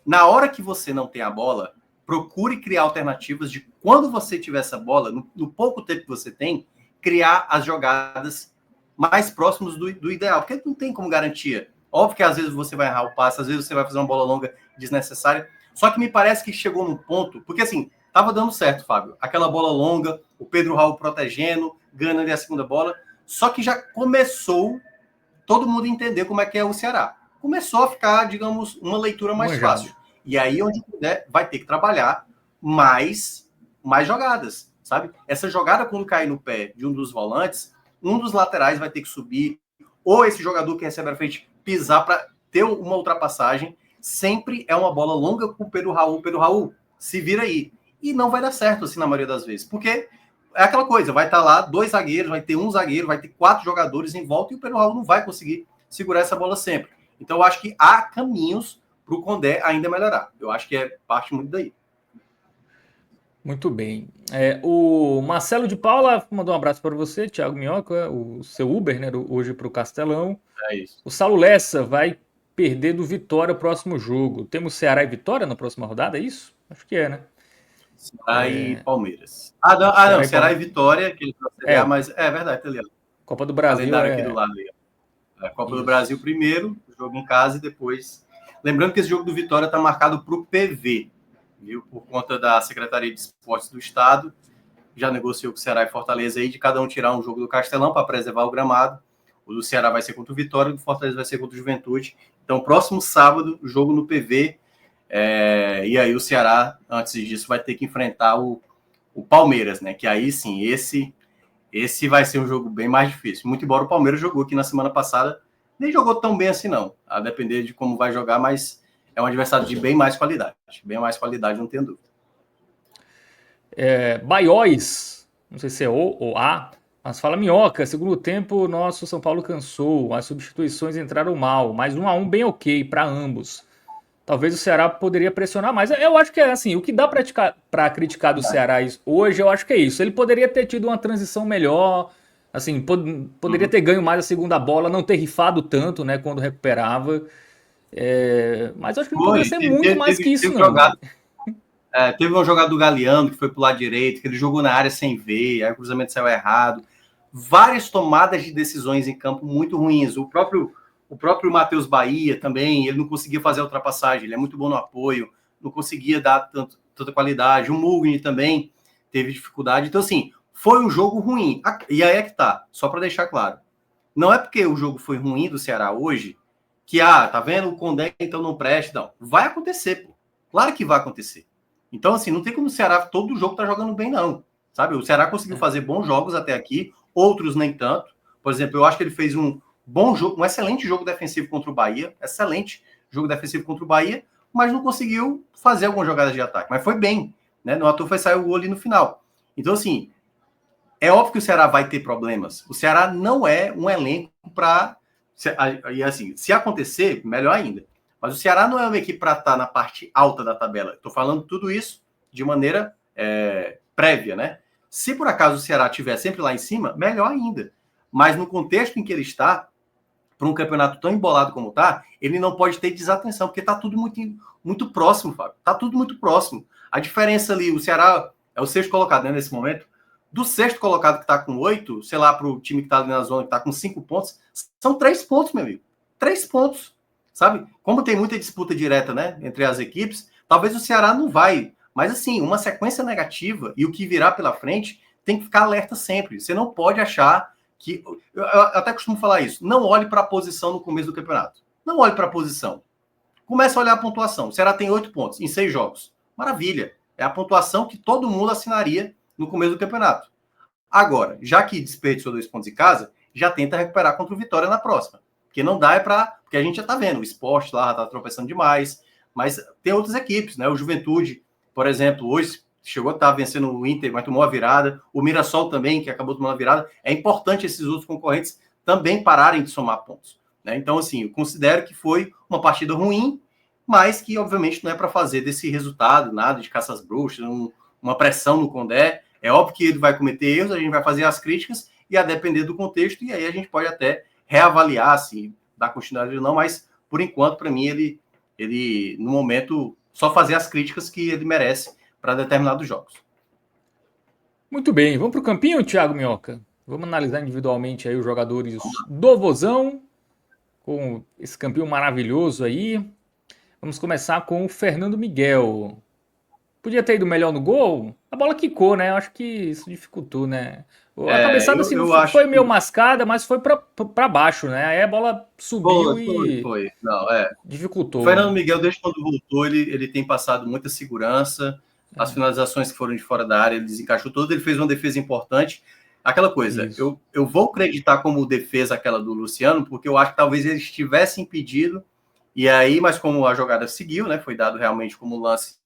Na hora que você não tem a bola, procure criar alternativas de quando você tiver essa bola, no pouco tempo que você tem, criar as jogadas mais próximas do ideal, porque não tem como garantia. Óbvio que às vezes você vai errar o passe, às vezes você vai fazer uma bola longa desnecessária, só que me parece que chegou num ponto, porque assim, tava dando certo, Fábio, aquela bola longa, o Pedro Raul protegendo, ganhando ali a segunda bola, só que já começou todo mundo entender como é que é o Ceará. Começou a ficar, digamos, uma leitura mais fácil. E aí, onde puder, vai ter que trabalhar mais jogadas, sabe? Essa jogada, quando cair no pé de um dos volantes, um dos laterais vai ter que subir, ou esse jogador que recebe a frente pisar para ter uma ultrapassagem. Sempre é uma bola longa com o Pedro Raul. Pedro Raul, se vira aí. E não vai dar certo, assim, na maioria das vezes. Porque é aquela coisa, vai estar lá 2 zagueiros, vai ter um zagueiro, vai ter 4 jogadores em volta e o Pedro Raul não vai conseguir segurar essa bola sempre. Então, eu acho que há caminhos para o Condé ainda melhorar. Eu acho que é parte muito daí. Muito bem. O Marcelo de Paula mandou um abraço para você, Thiago Minhoca, o seu Uber, né, hoje para o Castelão. É isso. O Saulo Lessa vai perder do Vitória o próximo jogo. Temos Ceará e Vitória na próxima rodada, é isso? Acho que é, né? Ceará e Palmeiras. Não, Ceará e Vitória, que ele vai mas é verdade, tá ali. Copa do Brasil. Calendário aqui do lado ali. A Copa do Brasil primeiro, jogo em casa e depois. Lembrando que esse jogo do Vitória está marcado para o PV, viu? Por conta da Secretaria de Esportes do Estado. Já negociou com o Ceará e Fortaleza aí de cada um tirar um jogo do Castelão para preservar o gramado. O do Ceará vai ser contra o Vitória, o do Fortaleza vai ser contra o Juventude. Então, próximo sábado, jogo no PV. E aí o Ceará, antes disso, vai ter que enfrentar o Palmeiras, né? Que aí sim, esse vai ser um jogo bem mais difícil. Muito embora o Palmeiras jogou aqui na semana passada, nem jogou tão bem assim, não. A depender de como vai jogar, mas é um adversário de bem mais qualidade. Bem mais qualidade, não tenho dúvida. Baióis, não sei se é O ou A, mas fala Minhoca. Segundo tempo, nosso São Paulo cansou. As substituições entraram mal, mas 1-1 bem ok para ambos. Talvez o Ceará poderia pressionar mais. Eu acho que é assim, o que dá para criticar do Ceará hoje, eu acho que é isso. Ele poderia ter tido uma transição melhor, assim, poderia ter ganho mais a segunda bola, não ter rifado tanto, né, quando recuperava. Mas eu acho que não poderia ser muito mais que isso, não. Teve um jogador do Galeano que foi pro lado direito, que ele jogou na área sem ver, aí o cruzamento saiu errado. Várias tomadas de decisões em campo muito ruins. O próprio Matheus Bahia também, ele não conseguia fazer a ultrapassagem, ele é muito bom no apoio, não conseguia dar tanta qualidade. O Mugni também teve dificuldade. Então, assim, foi um jogo ruim. E aí é que tá, só para deixar claro. Não é porque o jogo foi ruim do Ceará hoje que, tá vendo, o Condé então não presta. Não, vai acontecer, pô. Claro que vai acontecer. Então, assim, não tem como o Ceará todo jogo tá jogando bem, não. sabe? O Ceará conseguiu fazer bons jogos até aqui, outros nem tanto. Por exemplo, eu acho que ele fez um bom jogo, um excelente jogo defensivo contra o Bahia, excelente jogo defensivo contra o Bahia, mas não conseguiu fazer algumas jogadas de ataque. Mas foi bem, né? No ator foi sair o gol ali no final. Então, assim, é óbvio que o Ceará vai ter problemas. O Ceará não é um elenco para... E assim, se acontecer, melhor ainda. Mas o Ceará não é uma equipe para estar na parte alta da tabela. Estou falando tudo isso de maneira prévia, né? Se por acaso o Ceará estiver sempre lá em cima, melhor ainda. Mas no contexto em que ele está, para um campeonato tão embolado como está, ele não pode ter desatenção, porque está tudo muito, muito próximo, Fábio. Está tudo muito próximo. A diferença ali, o Ceará é o sexto colocado, né, nesse momento. Do sexto colocado que está com 8, sei lá, para o time que está ali na zona que está com 5 pontos, são 3 pontos, meu amigo. 3 pontos, sabe? Como tem muita disputa direta, né, entre as equipes, talvez o Ceará não vai. Mas, assim, uma sequência negativa e o que virá pela frente tem que ficar alerta sempre. Você não pode achar que... Eu até costumo falar isso. Não olhe para a posição no começo do campeonato. Não olhe para a posição. Comece a olhar a pontuação. O Ceará tem 8 pontos em 6 jogos. Maravilha. É a pontuação que todo mundo assinaria no começo do campeonato. Agora, já que desperdiçou 2 pontos em casa, já tenta recuperar contra o Vitória na próxima. Porque não dá porque a gente já está vendo, o Sport lá está tropeçando demais, mas tem outras equipes, né? O Juventude, por exemplo, hoje chegou a estar vencendo o Inter, mas tomou a virada. O Mirassol também, que acabou tomando a virada. É importante esses outros concorrentes também pararem de somar pontos, né? Então, assim, eu considero que foi uma partida ruim, mas que, obviamente, não é para fazer desse resultado nada de caça às bruxas, uma pressão no Condé. É óbvio que ele vai cometer erros, a gente vai fazer as críticas e a depender do contexto, e aí a gente pode até reavaliar se dá continuidade ou não, mas, por enquanto, para mim, ele, no momento, só fazer as críticas que ele merece para determinados jogos. Muito bem, vamos para o campinho, Thiago Minhoca? Vamos analisar individualmente aí os jogadores do Vozão, com esse campinho maravilhoso aí. Vamos começar com o Fernando Miguel. Podia ter ido melhor no gol? A bola quicou, né? Eu acho que isso dificultou, né? A cabeçada assim, foi meio mascada, mas foi para baixo, né? Aí a bola subiu Foi. Não, dificultou. O Fernando Miguel, desde quando voltou, ele tem passado muita segurança. As finalizações que foram de fora da área, ele desencaixou todo, ele fez uma defesa importante. Aquela coisa, eu vou acreditar como defesa aquela do Luciano, porque eu acho que talvez ele estivesse impedido, e aí, mas como a jogada seguiu, né? Foi dado realmente como lance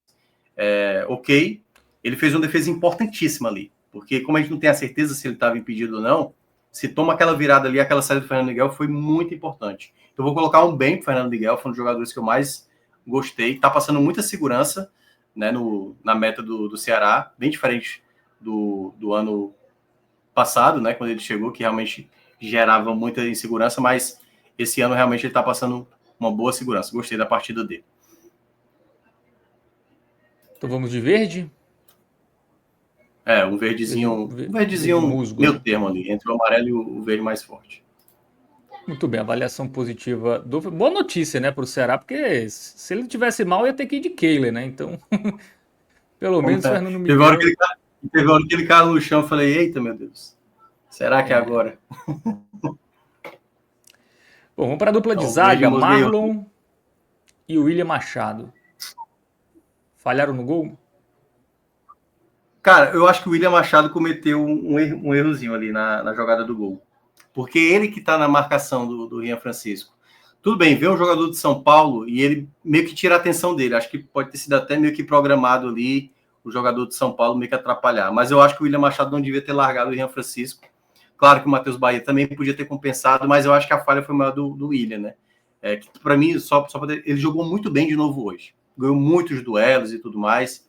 ok, ele fez uma defesa importantíssima ali, porque como a gente não tem a certeza se ele estava impedido ou não, se toma aquela virada ali, aquela saída do Fernando Miguel foi muito importante. Então vou colocar um bem pro Fernando Miguel, foi um dos jogadores que eu mais gostei, tá passando muita segurança, né, na meta do Ceará, bem diferente do ano passado, né, quando ele chegou, que realmente gerava muita insegurança, mas esse ano realmente ele tá passando uma boa segurança, gostei da partida dele. Então vamos de verde? Um verdezinho musgo, meio termo ali, entre o amarelo e o verde mais forte. Muito bem, avaliação positiva. Boa notícia, né, para o Ceará, porque se ele tivesse mal, ia ter que ir de Kehler, né? Então, pelo menos o Fernando Miguel... Teve hora que ele caiu no chão, eu falei, eita, meu Deus, será que é agora? Bom, vamos para a dupla de zaga, Marlon e o William Machado. Falharam no gol? Cara, eu acho que o William Machado cometeu um errozinho ali na jogada do gol. Porque ele que está na marcação do Rian Francisco. Tudo bem, vê um jogador de São Paulo e ele meio que tira a atenção dele. Acho que pode ter sido até meio que programado ali o jogador de São Paulo meio que atrapalhar. Mas eu acho que o William Machado não devia ter largado o Rian Francisco. Claro que o Matheus Bahia também podia ter compensado, mas eu acho que a falha foi maior do William, né? Para mim, ele jogou muito bem de novo hoje. Ganhou muitos duelos e tudo mais.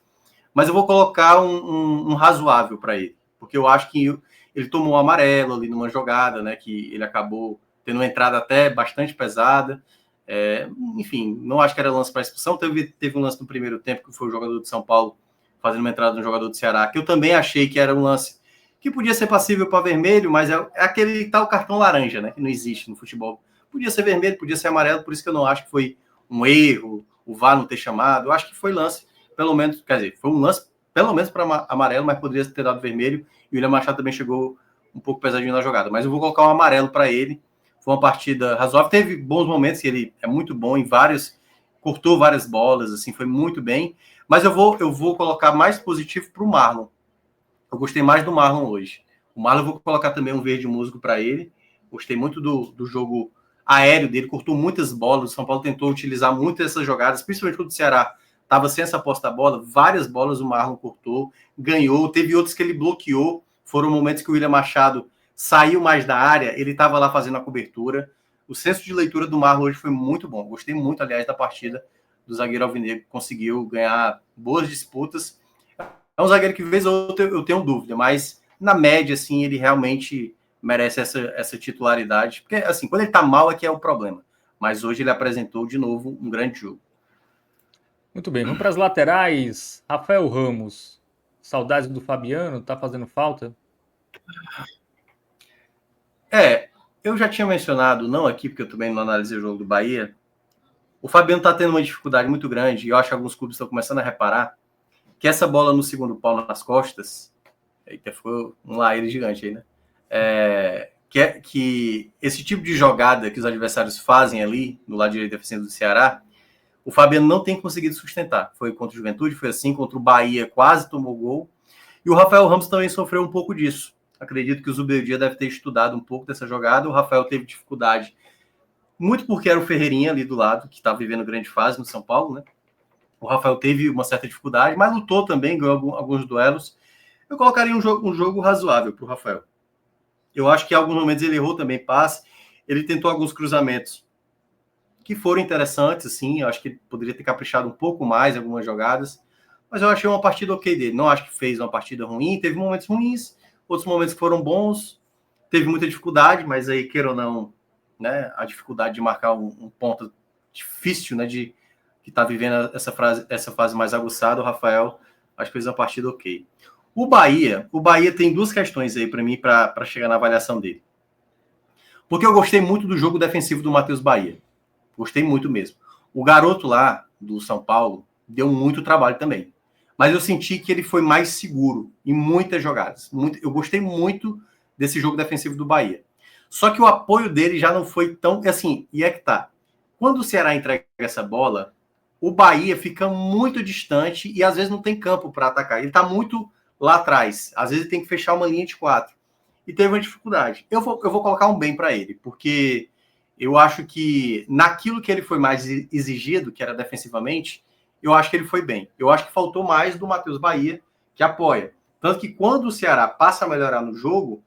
Mas eu vou colocar um razoável para ele. Porque eu acho que ele tomou um amarelo ali numa jogada, né? Que ele acabou tendo uma entrada até bastante pesada. Enfim, não acho que era lance para expulsão. Teve um lance no primeiro tempo, que foi o jogador de São Paulo fazendo uma entrada no jogador do Ceará, que eu também achei que era um lance que podia ser passível para vermelho, mas é aquele tal cartão laranja, né? Que não existe no futebol. Podia ser vermelho, podia ser amarelo, por isso que eu não acho que foi um erro, o VAR não ter chamado. Eu acho que foi lance, pelo menos, quer dizer, foi um lance pelo menos para amarelo, mas poderia ter dado vermelho, e o William Machado também chegou um pouco pesadinho na jogada. Mas eu vou colocar um amarelo para ele. Foi uma partida razoável, teve bons momentos, e ele é muito bom em cortou várias bolas, assim, foi muito bem. Mas eu vou colocar mais positivo para o Marlon. Eu gostei mais do Marlon hoje. O Marlon eu vou colocar também um verde musgo para ele. Gostei muito do jogo aéreo dele, cortou muitas bolas. O São Paulo tentou utilizar muito essas jogadas, principalmente quando o Ceará estava sem essa posse da bola. Várias bolas o Marlon cortou, ganhou. Teve outros que ele bloqueou. Foram momentos que o William Machado saiu mais da área, ele estava lá fazendo a cobertura. O senso de leitura do Marlon hoje foi muito bom. Gostei muito, aliás, da partida do zagueiro alvinegro. Conseguiu ganhar boas disputas. É um zagueiro que, vez ou outra, eu tenho dúvida, mas na média, assim, ele realmente merece essa titularidade. Porque, assim, quando ele tá mal é que é o problema. Mas hoje ele apresentou, de novo, um grande jogo. Muito bem, vamos para as laterais. Rafael Ramos, saudades do Fabiano, tá fazendo falta? Eu já tinha mencionado, não aqui, porque eu também não analisei o jogo do Bahia, o Fabiano tá tendo uma dificuldade muito grande, e eu acho que alguns clubes estão começando a reparar, que essa bola no segundo pau nas costas, eita, ficou um laíre gigante aí, né? Que esse tipo de jogada que os adversários fazem ali, no lado direito defensivo do Ceará, o Fabiano não tem conseguido sustentar. Foi contra o Juventude, foi assim, contra o Bahia quase tomou gol, e o Rafael Ramos também sofreu um pouco disso. Acredito que o Zubeldia deve ter estudado um pouco dessa jogada, o Rafael teve dificuldade, muito porque era o Ferreirinha ali do lado, que estava vivendo grande fase no São Paulo, né? O Rafael teve uma certa dificuldade, mas lutou também, ganhou alguns duelos. Eu colocaria um jogo razoável para o Rafael. Eu acho que em alguns momentos ele errou também passe, ele tentou alguns cruzamentos que foram interessantes, assim, eu acho que ele poderia ter caprichado um pouco mais em algumas jogadas, mas eu achei uma partida ok dele. Não acho que fez uma partida ruim, teve momentos ruins, outros momentos que foram bons, teve muita dificuldade, mas aí, queira ou não, né, a dificuldade de marcar um ponto difícil, né, de que está vivendo essa fase mais aguçada, o Rafael, acho que fez uma partida ok. O Bahia tem duas questões aí para mim, para chegar na avaliação dele. Porque eu gostei muito do jogo defensivo do Matheus Bahia. Gostei muito mesmo. O garoto lá, do São Paulo, deu muito trabalho também. Mas eu senti que ele foi mais seguro em muitas jogadas. Eu gostei muito desse jogo defensivo do Bahia. Só que o apoio dele já não foi tão... Assim, e é que tá. Quando o Ceará entrega essa bola, o Bahia fica muito distante e às vezes não tem campo para atacar. Ele tá muito lá atrás. Às vezes ele tem que fechar uma linha de 4. E teve uma dificuldade. Eu vou colocar um bem para ele, porque eu acho que naquilo que ele foi mais exigido, que era defensivamente, eu acho que ele foi bem. Eu acho que faltou mais do Matheus Bahia, que apoia. Tanto que quando o Ceará passa a melhorar no jogo,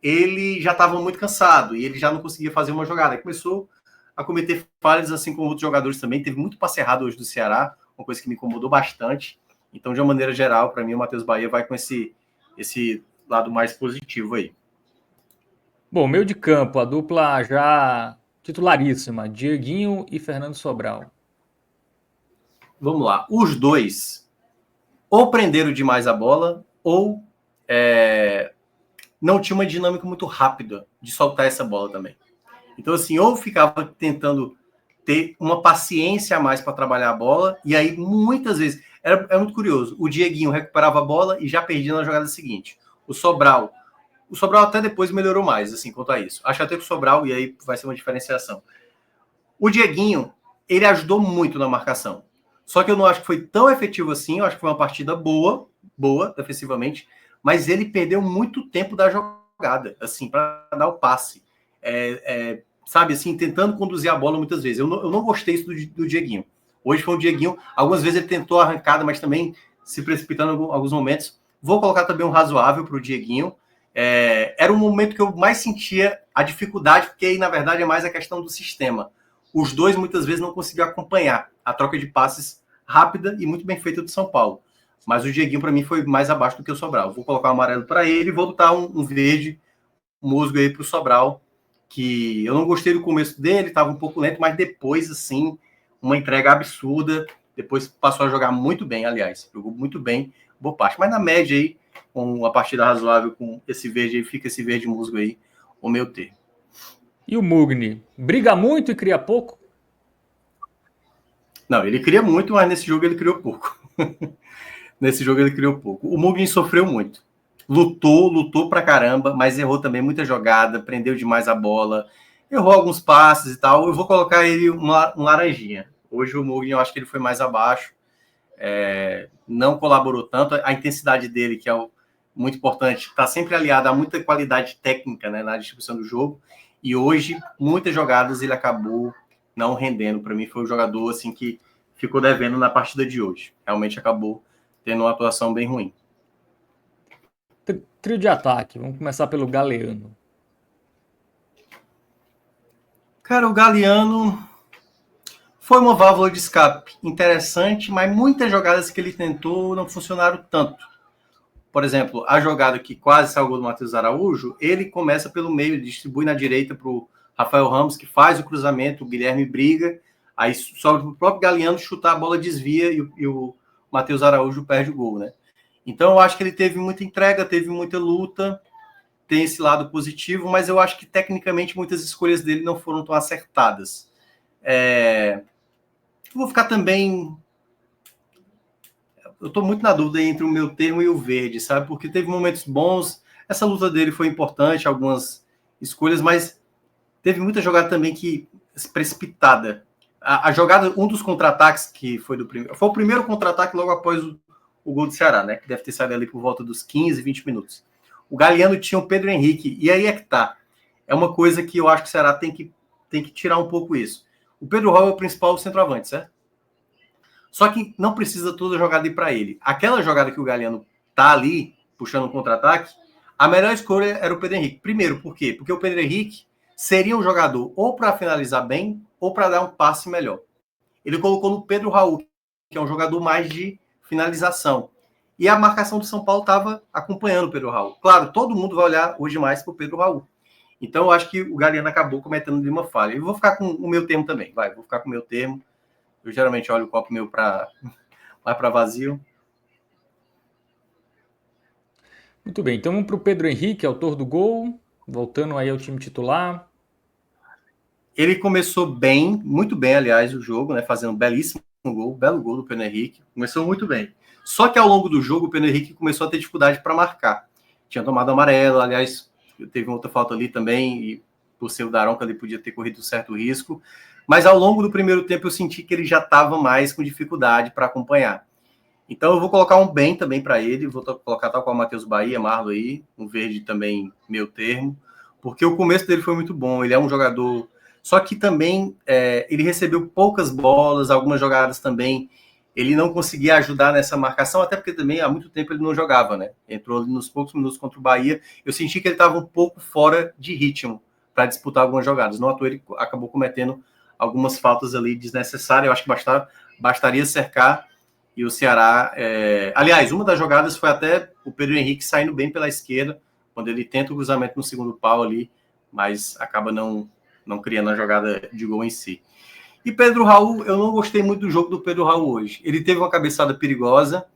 ele já estava muito cansado e ele já não conseguia fazer uma jogada. Ele começou a cometer falhas, assim como outros jogadores também. Teve muito passe errado hoje do Ceará, uma coisa que me incomodou bastante. Então, de uma maneira geral, para mim, o Matheus Bahia vai com esse lado mais positivo aí. Bom, meio de campo, a dupla já titularíssima, Dieguinho e Fernando Sobral. Vamos lá. Os dois ou prenderam demais a bola ou não tinha uma dinâmica muito rápida de soltar essa bola também. Então, assim, ou ficava tentando ter uma paciência a mais para trabalhar a bola, e aí muitas vezes, é muito curioso, o Dieguinho recuperava a bola e já perdia na jogada seguinte. O Sobral até depois melhorou mais, assim, quanto a isso. Acho até que o Sobral, e aí vai ser uma diferenciação. O Dieguinho, ele ajudou muito na marcação. Só que eu não acho que foi tão efetivo assim, eu acho que foi uma partida boa defensivamente, mas ele perdeu muito tempo da jogada, assim, para dar o passe. Sabe, assim, tentando conduzir a bola muitas vezes. Eu não gostei isso do Dieguinho. Hoje foi um Dieguinho, algumas vezes ele tentou a arrancada, mas também se precipitando em alguns momentos. Vou colocar também um razoável para o Dieguinho. Era um momento que eu mais sentia a dificuldade, porque aí, na verdade, é mais a questão do sistema. Os dois, muitas vezes, não conseguiam acompanhar a troca de passes rápida e muito bem feita do São Paulo. Mas o Dieguinho, para mim, foi mais abaixo do que o Sobral. Vou colocar um amarelo para ele e vou botar um verde musgo aí para o Sobral, que eu não gostei do começo dele, estava um pouco lento, mas depois, assim, uma entrega absurda. Depois passou a jogar muito bem, aliás. Jogou muito bem, boa parte. Mas na média aí, com uma partida razoável, com esse verde aí, fica esse verde musgo aí, o meu termo. E o Mugni? Briga muito e cria pouco? Não, ele cria muito, mas nesse jogo ele criou pouco. Nesse jogo ele criou pouco. O Mugni sofreu muito. Lutou pra caramba, mas errou também muita jogada, prendeu demais a bola, errou alguns passes e tal. Eu vou colocar ele um laranjinha. Hoje o Mugni, eu acho que ele foi mais abaixo. Não colaborou tanto. A intensidade dele, que é muito importante, está sempre aliado a muita qualidade técnica, né, na distribuição do jogo. E hoje, muitas jogadas ele acabou não rendendo. Para mim, foi o jogador assim que ficou devendo na partida de hoje. Realmente acabou tendo uma atuação bem ruim. Trio de ataque, vamos começar pelo Galeano. Cara, o Galeano foi uma válvula de escape interessante, mas muitas jogadas que ele tentou não funcionaram tanto. Por exemplo, a jogada que quase saiu o gol do Matheus Araújo, ele começa pelo meio, distribui na direita para o Rafael Ramos, que faz o cruzamento, o Guilherme briga, aí sobra para o próprio Galeano chutar, a bola desvia e o Matheus Araújo perde o gol, né? Então eu acho que ele teve muita entrega, teve muita luta, tem esse lado positivo, mas eu acho que tecnicamente muitas escolhas dele não foram tão acertadas. Vou ficar também... Eu estou muito na dúvida entre o meu termo e o verde, sabe? Porque teve momentos bons, essa luta dele foi importante, algumas escolhas, mas teve muita jogada também que precipitada. A jogada, um dos contra-ataques que foi do primeiro... Foi o primeiro contra-ataque logo após o gol do Ceará, né? Que deve ter saído ali por volta dos 15, 20 minutos. O Galeano tinha o Pedro Henrique, e aí é que tá. É uma coisa que eu acho que o Ceará tem que tirar um pouco isso. O Pedro Raul é o principal centroavante, certo? Só que não precisa toda jogada ir para ele. Aquela jogada que o Galeano tá ali, puxando um contra-ataque, a melhor escolha era o Pedro Henrique. Primeiro, por quê? Porque o Pedro Henrique seria um jogador ou para finalizar bem ou para dar um passe melhor. Ele colocou no Pedro Raul, que é um jogador mais de finalização. E a marcação do São Paulo estava acompanhando o Pedro Raul. Claro, todo mundo vai olhar hoje mais para o Pedro Raul. Então, eu acho que o Galeano acabou cometendo uma falha. Eu vou ficar com o meu termo também. Vou ficar com o meu termo. Eu geralmente olho o copo meu mais para vazio. Muito bem, então vamos para o Pedro Henrique, autor do gol, voltando aí ao time titular. Ele começou bem, muito bem, aliás, o jogo, né? Fazendo um belíssimo gol, belo gol do Pedro Henrique. Começou muito bem. Só que ao longo do jogo, o Pedro Henrique começou a ter dificuldade para marcar. Tinha tomado amarelo, aliás, teve outra falta ali também, e por ser o Daronco, ele podia ter corrido um certo risco. Mas ao longo do primeiro tempo eu senti que ele já estava mais com dificuldade para acompanhar. Então eu vou colocar um bem também para ele, vou colocar tal qual o Matheus Bahia, Marlo aí, um verde também, meu termo, porque o começo dele foi muito bom, ele é um jogador... Só que também ele recebeu poucas bolas, algumas jogadas também, ele não conseguia ajudar nessa marcação, até porque também há muito tempo ele não jogava, né? Entrou nos poucos minutos contra o Bahia, eu senti que ele estava um pouco fora de ritmo para disputar algumas jogadas, não à toa ele acabou cometendo algumas faltas ali desnecessárias. Eu acho que bastaria cercar e o Ceará... Aliás, uma das jogadas foi até o Pedro Henrique saindo bem pela esquerda, quando ele tenta o cruzamento no segundo pau ali, mas acaba não criando a jogada de gol em si. E Pedro Raul, eu não gostei muito do jogo do Pedro Raul hoje. Ele teve uma cabeçada perigosa,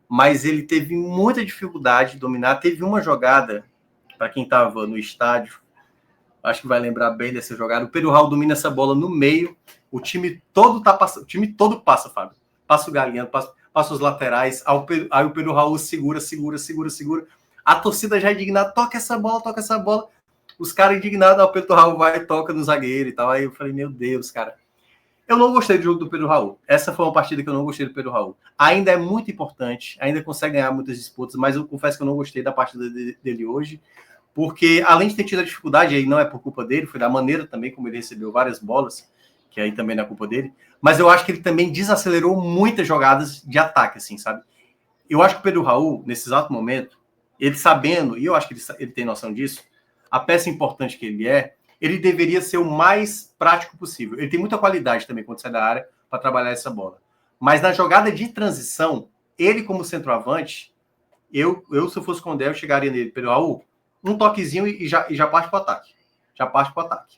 mas ele teve muita dificuldade de dominar. Teve uma jogada, para quem estava no estádio, acho que vai lembrar bem dessa jogada. O Pedro Raul domina essa bola no meio. O time todo passa, Fábio. Passa o Galeano, passa os laterais. Aí o Pedro Raul segura. A torcida já é indignada. Toca essa bola. Os caras indignados, o Pedro Raul vai e toca no zagueiro e tal. Aí eu falei, meu Deus, cara. Eu não gostei do jogo do Pedro Raul. Essa foi uma partida que eu não gostei do Pedro Raul. Ainda é muito importante, ainda consegue ganhar muitas disputas, mas eu confesso que eu não gostei da partida dele hoje. Porque, além de ter tido a dificuldade, aí não é por culpa dele, foi da maneira também como ele recebeu várias bolas, que aí também não é culpa dele, mas eu acho que ele também desacelerou muitas jogadas de ataque, assim, sabe? Eu acho que o Pedro Raul, nesse exato momento, ele sabendo, e eu acho que ele tem noção disso, a peça importante que ele deveria ser o mais prático possível. Ele tem muita qualidade também quando sai da área para trabalhar essa bola. Mas na jogada de transição, ele como centroavante, eu se eu fosse com o Condé, eu chegaria nele, Pedro Raul, um toquezinho e já parte para o ataque.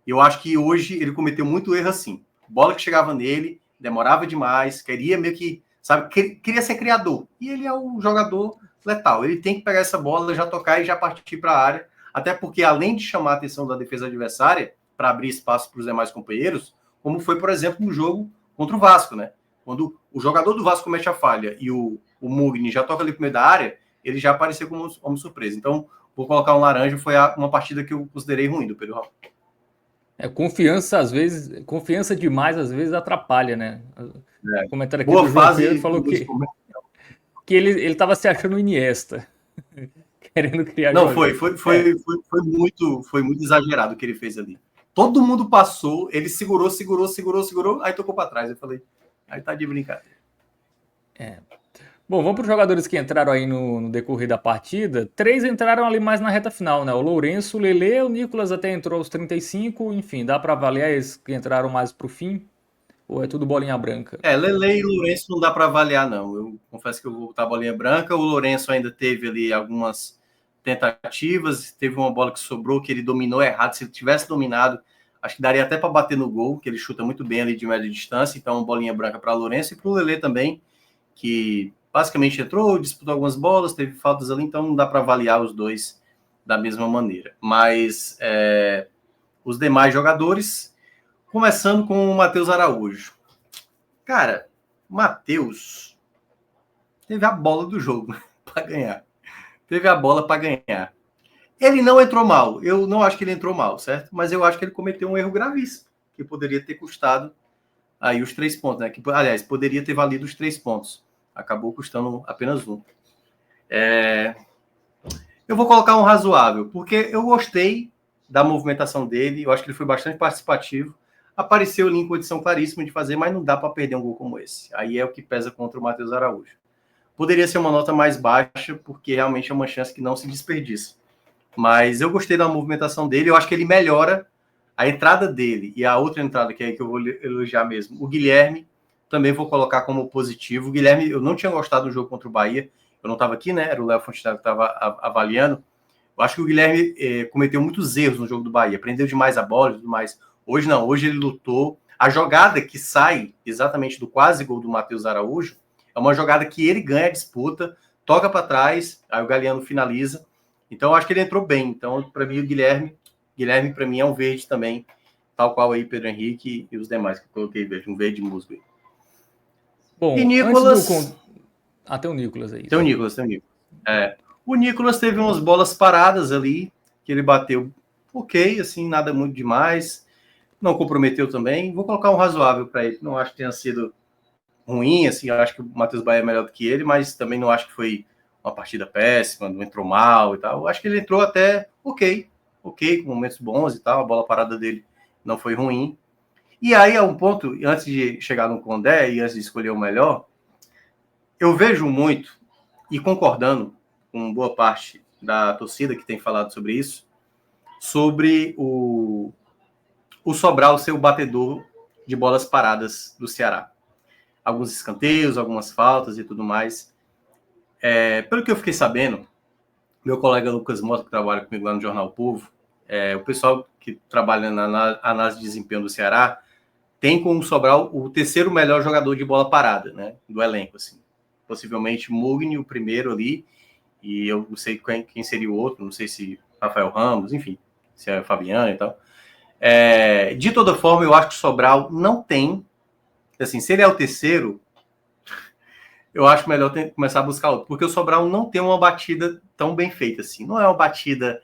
Eu acho que hoje ele cometeu muito erro assim. Bola que chegava nele, demorava demais, queria meio que, sabe, queria ser criador. E ele é um jogador letal. Ele tem que pegar essa bola, já tocar e já partir para a área. Até porque, além de chamar a atenção da defesa adversária, para abrir espaço para os demais companheiros, como foi, por exemplo, no jogo contra o Vasco, né? Quando o jogador do Vasco comete a falha e o Mugni já toca ali para o meio da área, ele já apareceu como surpresa. Então, vou colocar um laranja, foi uma partida que eu considerei ruim do Pedro Raul. Confiança demais às vezes atrapalha, né? O comentário aqui Boa do João fase Pedro falou que ele estava se achando o Iniesta. querendo criar Não, jogada. foi muito exagerado o que ele fez ali. Todo mundo passou, ele segurou, aí tocou para trás. Eu falei, aí tá de brincadeira. Bom, vamos para os jogadores que entraram aí no decorrer da partida. Três entraram ali mais na reta final, né? O Lourenço, o Lelê, o Nicolas até entrou aos 35. Enfim, dá para avaliar esses que entraram mais pro fim? Ou é tudo bolinha branca? Lele e Lourenço não dá para avaliar, não. Eu confesso que eu vou botar a bolinha branca. O Lourenço ainda teve ali algumas tentativas, teve uma bola que sobrou, que ele dominou errado. Se ele tivesse dominado, acho que daria até para bater no gol, que ele chuta muito bem ali de média distância. Então, bolinha branca para Lourenço e para o Lele também, que basicamente entrou, disputou algumas bolas, teve faltas ali, então não dá para avaliar os dois da mesma maneira. Mas os demais jogadores, começando com o Matheus Araújo. Cara, Matheus teve a bola do jogo para ganhar. Teve a bola para ganhar. Ele não entrou mal. Eu não acho que ele entrou mal, certo? Mas eu acho que ele cometeu um erro gravíssimo, que poderia ter custado aí os 3 pontos, né? Que, aliás, poderia ter valido os 3 pontos. Acabou custando apenas um. Eu vou colocar um razoável, porque eu gostei da movimentação dele, eu acho que ele foi bastante participativo. Apareceu ali em condição claríssima de fazer, mas não dá para perder um gol como esse. Aí é o que pesa contra o Matheus Araújo. Poderia ser uma nota mais baixa, porque realmente é uma chance que não se desperdiça. Mas eu gostei da movimentação dele, eu acho que ele melhora a entrada dele e a outra entrada, que é aí que eu vou elogiar mesmo. O Guilherme, também vou colocar como positivo. O Guilherme, eu não tinha gostado do jogo contra o Bahia, eu não estava aqui, né? Era o Léo Fontenelle que estava avaliando. Eu acho que o Guilherme cometeu muitos erros no jogo do Bahia, prendeu demais a bola e tudo mais. Hoje não, hoje ele lutou. A jogada que sai exatamente do quase gol do Matheus Araújo é uma jogada que ele ganha a disputa, toca para trás, aí o Galeano finaliza. Então eu acho que ele entrou bem. Então, para mim, o Guilherme para mim é um verde também, tal qual aí Pedro Henrique e os demais que eu coloquei verde, um verde musgo. E Bom, antes do. Nicolas. Até o Nicolas aí. Tem o Nicolas. O Nicolas teve umas bolas paradas ali, que ele bateu ok, assim, nada muito demais. Não comprometeu também. Vou colocar um razoável para ele. Não acho que tenha sido ruim, assim, eu acho que o Matheus Bahia é melhor do que ele, mas também não acho que foi uma partida péssima, não entrou mal e tal. Eu acho que ele entrou até ok, com momentos bons e tal, a bola parada dele não foi ruim. E aí, a um ponto, antes de chegar no Condé e antes de escolher o melhor, eu vejo muito, e concordando com boa parte da torcida que tem falado sobre isso, sobre o Sobral ser o batedor de bolas paradas do Ceará. Alguns escanteios, algumas faltas e tudo mais. Pelo que eu fiquei sabendo, meu colega Lucas Mota, que trabalha comigo lá no Jornal Povo, o pessoal que trabalha na análise de desempenho do Ceará tem como Sobral o terceiro melhor jogador de bola parada, né, do elenco, assim. Possivelmente Mugni, o primeiro ali, e eu não sei quem seria o outro, não sei se Rafael Ramos, enfim, se é Fabiano e tal. De toda forma, eu acho que o Sobral não tem, assim, se ele é o terceiro, eu acho melhor começar a buscar outro, porque o Sobral não tem uma batida tão bem feita assim. Não é uma batida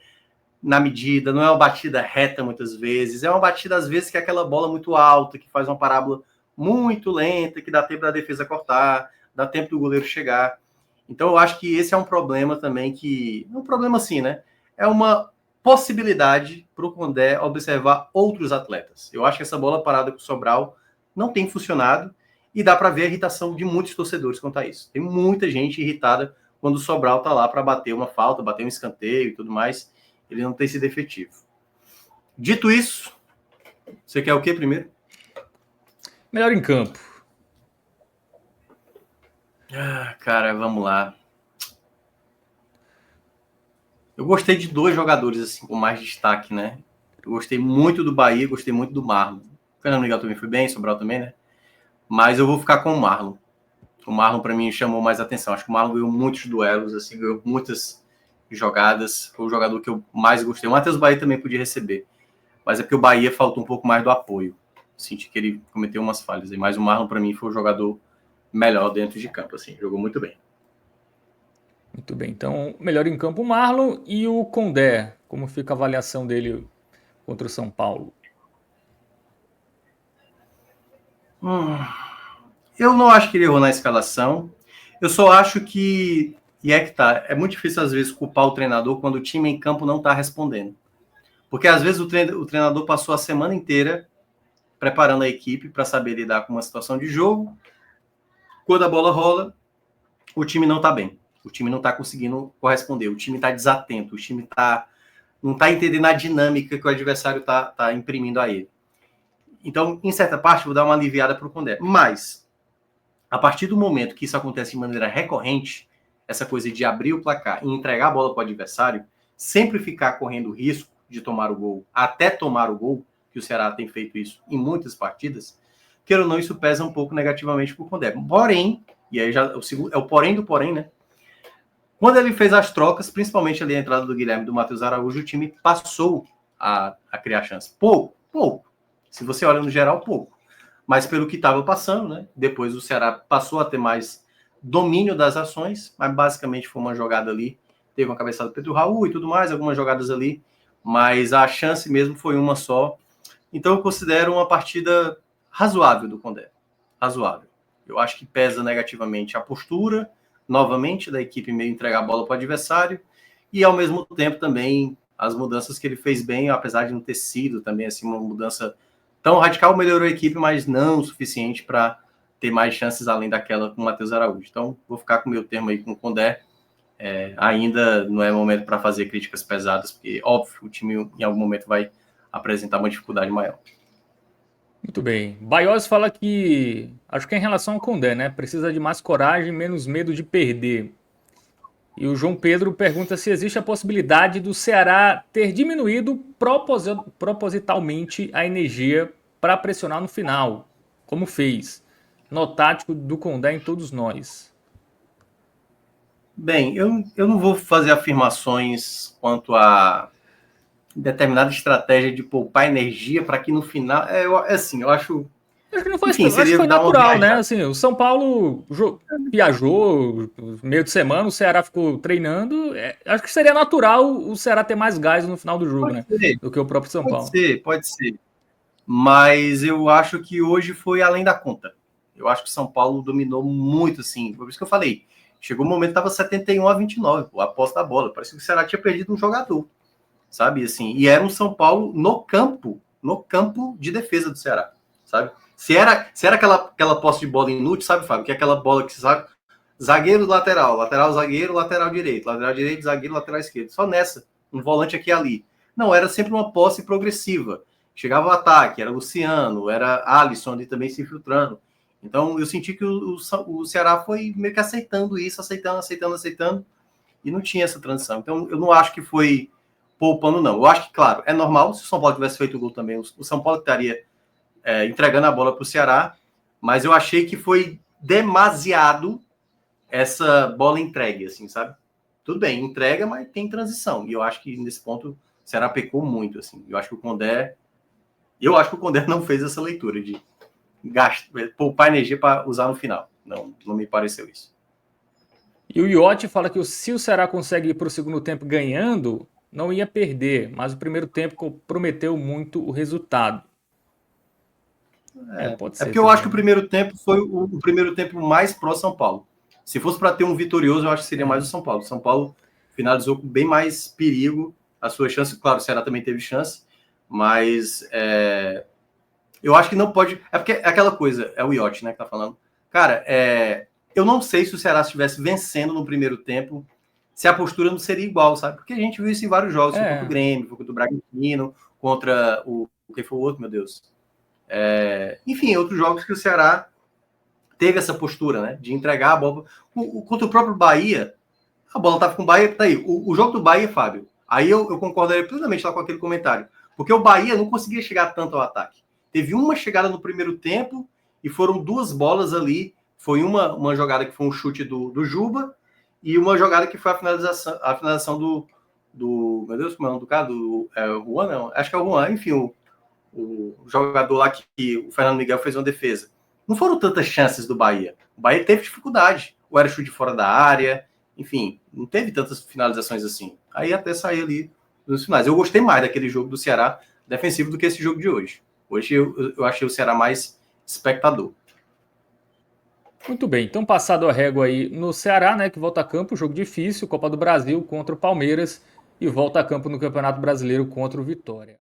na medida, não é uma batida reta muitas vezes, é uma batida às vezes que é aquela bola muito alta, que faz uma parábola muito lenta, que dá tempo da defesa cortar, dá tempo do goleiro chegar. Então eu acho que esse é um problema também um problema assim, né? É uma possibilidade para o Condé observar outros atletas. Eu acho que essa bola parada com o Sobral não tem funcionado e dá para ver a irritação de muitos torcedores quanto a isso. Tem muita gente irritada quando o Sobral tá lá para bater uma falta, bater um escanteio e tudo mais. Ele não tem sido efetivo. Dito isso, você quer o que primeiro? Melhor em campo. Cara, vamos lá. Eu gostei de dois jogadores assim com mais destaque, né? Eu gostei muito do Bahia, gostei muito do Marlon. O Fernando Miguel também foi bem, Sobral também, né? Mas eu vou ficar com o Marlon. O Marlon, para mim, chamou mais atenção. Acho que o Marlon ganhou muitos duelos, assim, ganhou muitas jogadas. Foi o jogador que eu mais gostei. O Matheus Bahia também podia receber. Mas é porque o Bahia faltou um pouco mais do apoio. Senti que ele cometeu umas falhas. Mas o Marlon, para mim, foi o jogador melhor dentro de campo. Assim, jogou muito bem. Muito bem. Então, melhor em campo o Marlon e o Condé. Como fica a avaliação dele contra o São Paulo? Eu não acho que ele errou na escalação. Eu só acho que E é que tá, é muito difícil às vezes culpar o treinador quando o time em campo não está respondendo. Porque às vezes o treinador passou a semana inteira preparando a equipe para saber lidar com uma situação de jogo. Quando a bola rola, o time não está bem. O time não está conseguindo corresponder. O time está desatento. O time não está entendendo a dinâmica que o adversário está imprimindo a ele. Então, em certa parte, vou dar uma aliviada para o Condé. Mas, a partir do momento que isso acontece de maneira recorrente, essa coisa de abrir o placar e entregar a bola para o adversário, sempre ficar correndo o risco de tomar o gol, até tomar o gol, que o Ceará tem feito isso em muitas partidas, queira ou não, isso pesa um pouco negativamente para o Condé. Porém, e aí já é o porém do porém, né? Quando ele fez as trocas, principalmente ali a entrada do Guilherme e do Matheus Araújo, o time passou a criar chance. Pouco. Se você olha no geral, pouco. Mas pelo que estava passando, né? Depois o Ceará passou a ter mais domínio das ações, mas basicamente foi uma jogada ali. Teve uma cabeçada do Pedro Raul e tudo mais, algumas jogadas ali, mas a chance mesmo foi uma só. Então eu considero uma partida razoável do Condé. Razoável. Eu acho que pesa negativamente a postura, novamente, da equipe meio entregar a bola para o adversário, e ao mesmo tempo também as mudanças que ele fez bem, apesar de não ter sido também assim uma mudança tão radical, melhorou a equipe, mas não o suficiente para ter mais chances além daquela com o Matheus Araújo. Então, vou ficar com o meu termo aí com o Condé. Ainda não é momento para fazer críticas pesadas, porque, óbvio, o time em algum momento vai apresentar uma dificuldade maior. Muito bem. Baios fala que, acho que é em relação ao Condé, né? Precisa de mais coragem, menos medo de perder. E o João Pedro pergunta se existe a possibilidade do Ceará ter diminuído propositalmente a energia para pressionar no final, como fez. No tático do Condé em todos nós. Bem, eu não vou fazer afirmações quanto a determinada estratégia de poupar energia para que no final. Eu acho. Acho que não foi, Enfim, acho que seria foi dar uma natural, né? viajada. Assim, o São Paulo viajou meio de semana, o Ceará ficou treinando. Acho que seria natural o Ceará ter mais gás no final do jogo, Pode né? ser, Do que o próprio São pode Paulo. ser, pode ser. Mas eu acho que hoje foi além da conta. Eu acho que o São Paulo dominou muito, assim. Por isso que eu falei. Chegou um momento que estava 71-29, a posse da bola. Parecia que o Ceará tinha perdido um jogador, sabe? Assim, e era um São Paulo no campo de defesa do Ceará, sabe? Se era aquela posse de bola inútil, sabe, Fábio? Que é aquela bola que, sabe, zagueiro, lateral, zagueiro, lateral direito, zagueiro, lateral esquerdo. Só nessa, um volante aqui e ali. Não, era sempre uma posse progressiva. Chegava o ataque, era Luciano, era Alisson ali também se infiltrando. Então, eu senti que o Ceará foi meio que aceitando isso, aceitando, e não tinha essa transição. Então, eu não acho que foi poupando, não. Eu acho que, claro, é normal, se o São Paulo tivesse feito o gol também, o São Paulo estaria entregando a bola para o Ceará, mas eu achei que foi demasiado essa bola entregue, assim, sabe? Tudo bem, entrega, mas tem transição. E eu acho que nesse ponto o Ceará pecou muito, assim. Eu acho que o Condé não fez essa leitura de poupar energia para usar no final. Não me pareceu isso. E o Iotti fala que se o Ceará consegue ir para o segundo tempo ganhando, não ia perder, mas o primeiro tempo comprometeu muito o resultado. Pode ser Porque eu acho que o também. primeiro tempo foi o primeiro tempo mais pró-São Paulo. Se fosse para ter um vitorioso, eu acho que seria mais o São Paulo. O São Paulo finalizou com bem mais perigo a sua chance. Claro, o Ceará também teve chance, mas eu acho que não pode. É porque é aquela coisa, é o Iotti, né, que tá falando. Cara, eu não sei se o Ceará estivesse vencendo no primeiro tempo, se a postura não seria igual, sabe? Porque a gente viu isso em vários jogos, foi contra o Grêmio, foi contra o Bragantino, contra o que foi o outro, meu Deus. Enfim, outros jogos que o Ceará teve essa postura, né, de entregar a bola. Contra o próprio Bahia, a bola estava com o Bahia, tá aí. O jogo do Bahia, Fábio, aí eu concordaria plenamente lá com aquele comentário, porque o Bahia não conseguia chegar tanto ao ataque. Teve uma chegada no primeiro tempo e foram duas bolas ali. Foi uma jogada que foi um chute do Juba e uma jogada que foi a finalização do meu Deus, como é o nome do cara? Do Juan, não? Acho que é o Juan, enfim, o jogador lá que o Fernando Miguel fez uma defesa. Não foram tantas chances do Bahia. O Bahia teve dificuldade. Ou era chute fora da área, enfim, não teve tantas finalizações assim. Aí até sair ali nos finais. Eu gostei mais daquele jogo do Ceará defensivo do que esse jogo de hoje. Hoje eu achei o Ceará mais espectador. Muito bem, então passado a régua aí no Ceará, né, que volta a campo, jogo difícil, Copa do Brasil contra o Palmeiras e volta a campo no Campeonato Brasileiro contra o Vitória.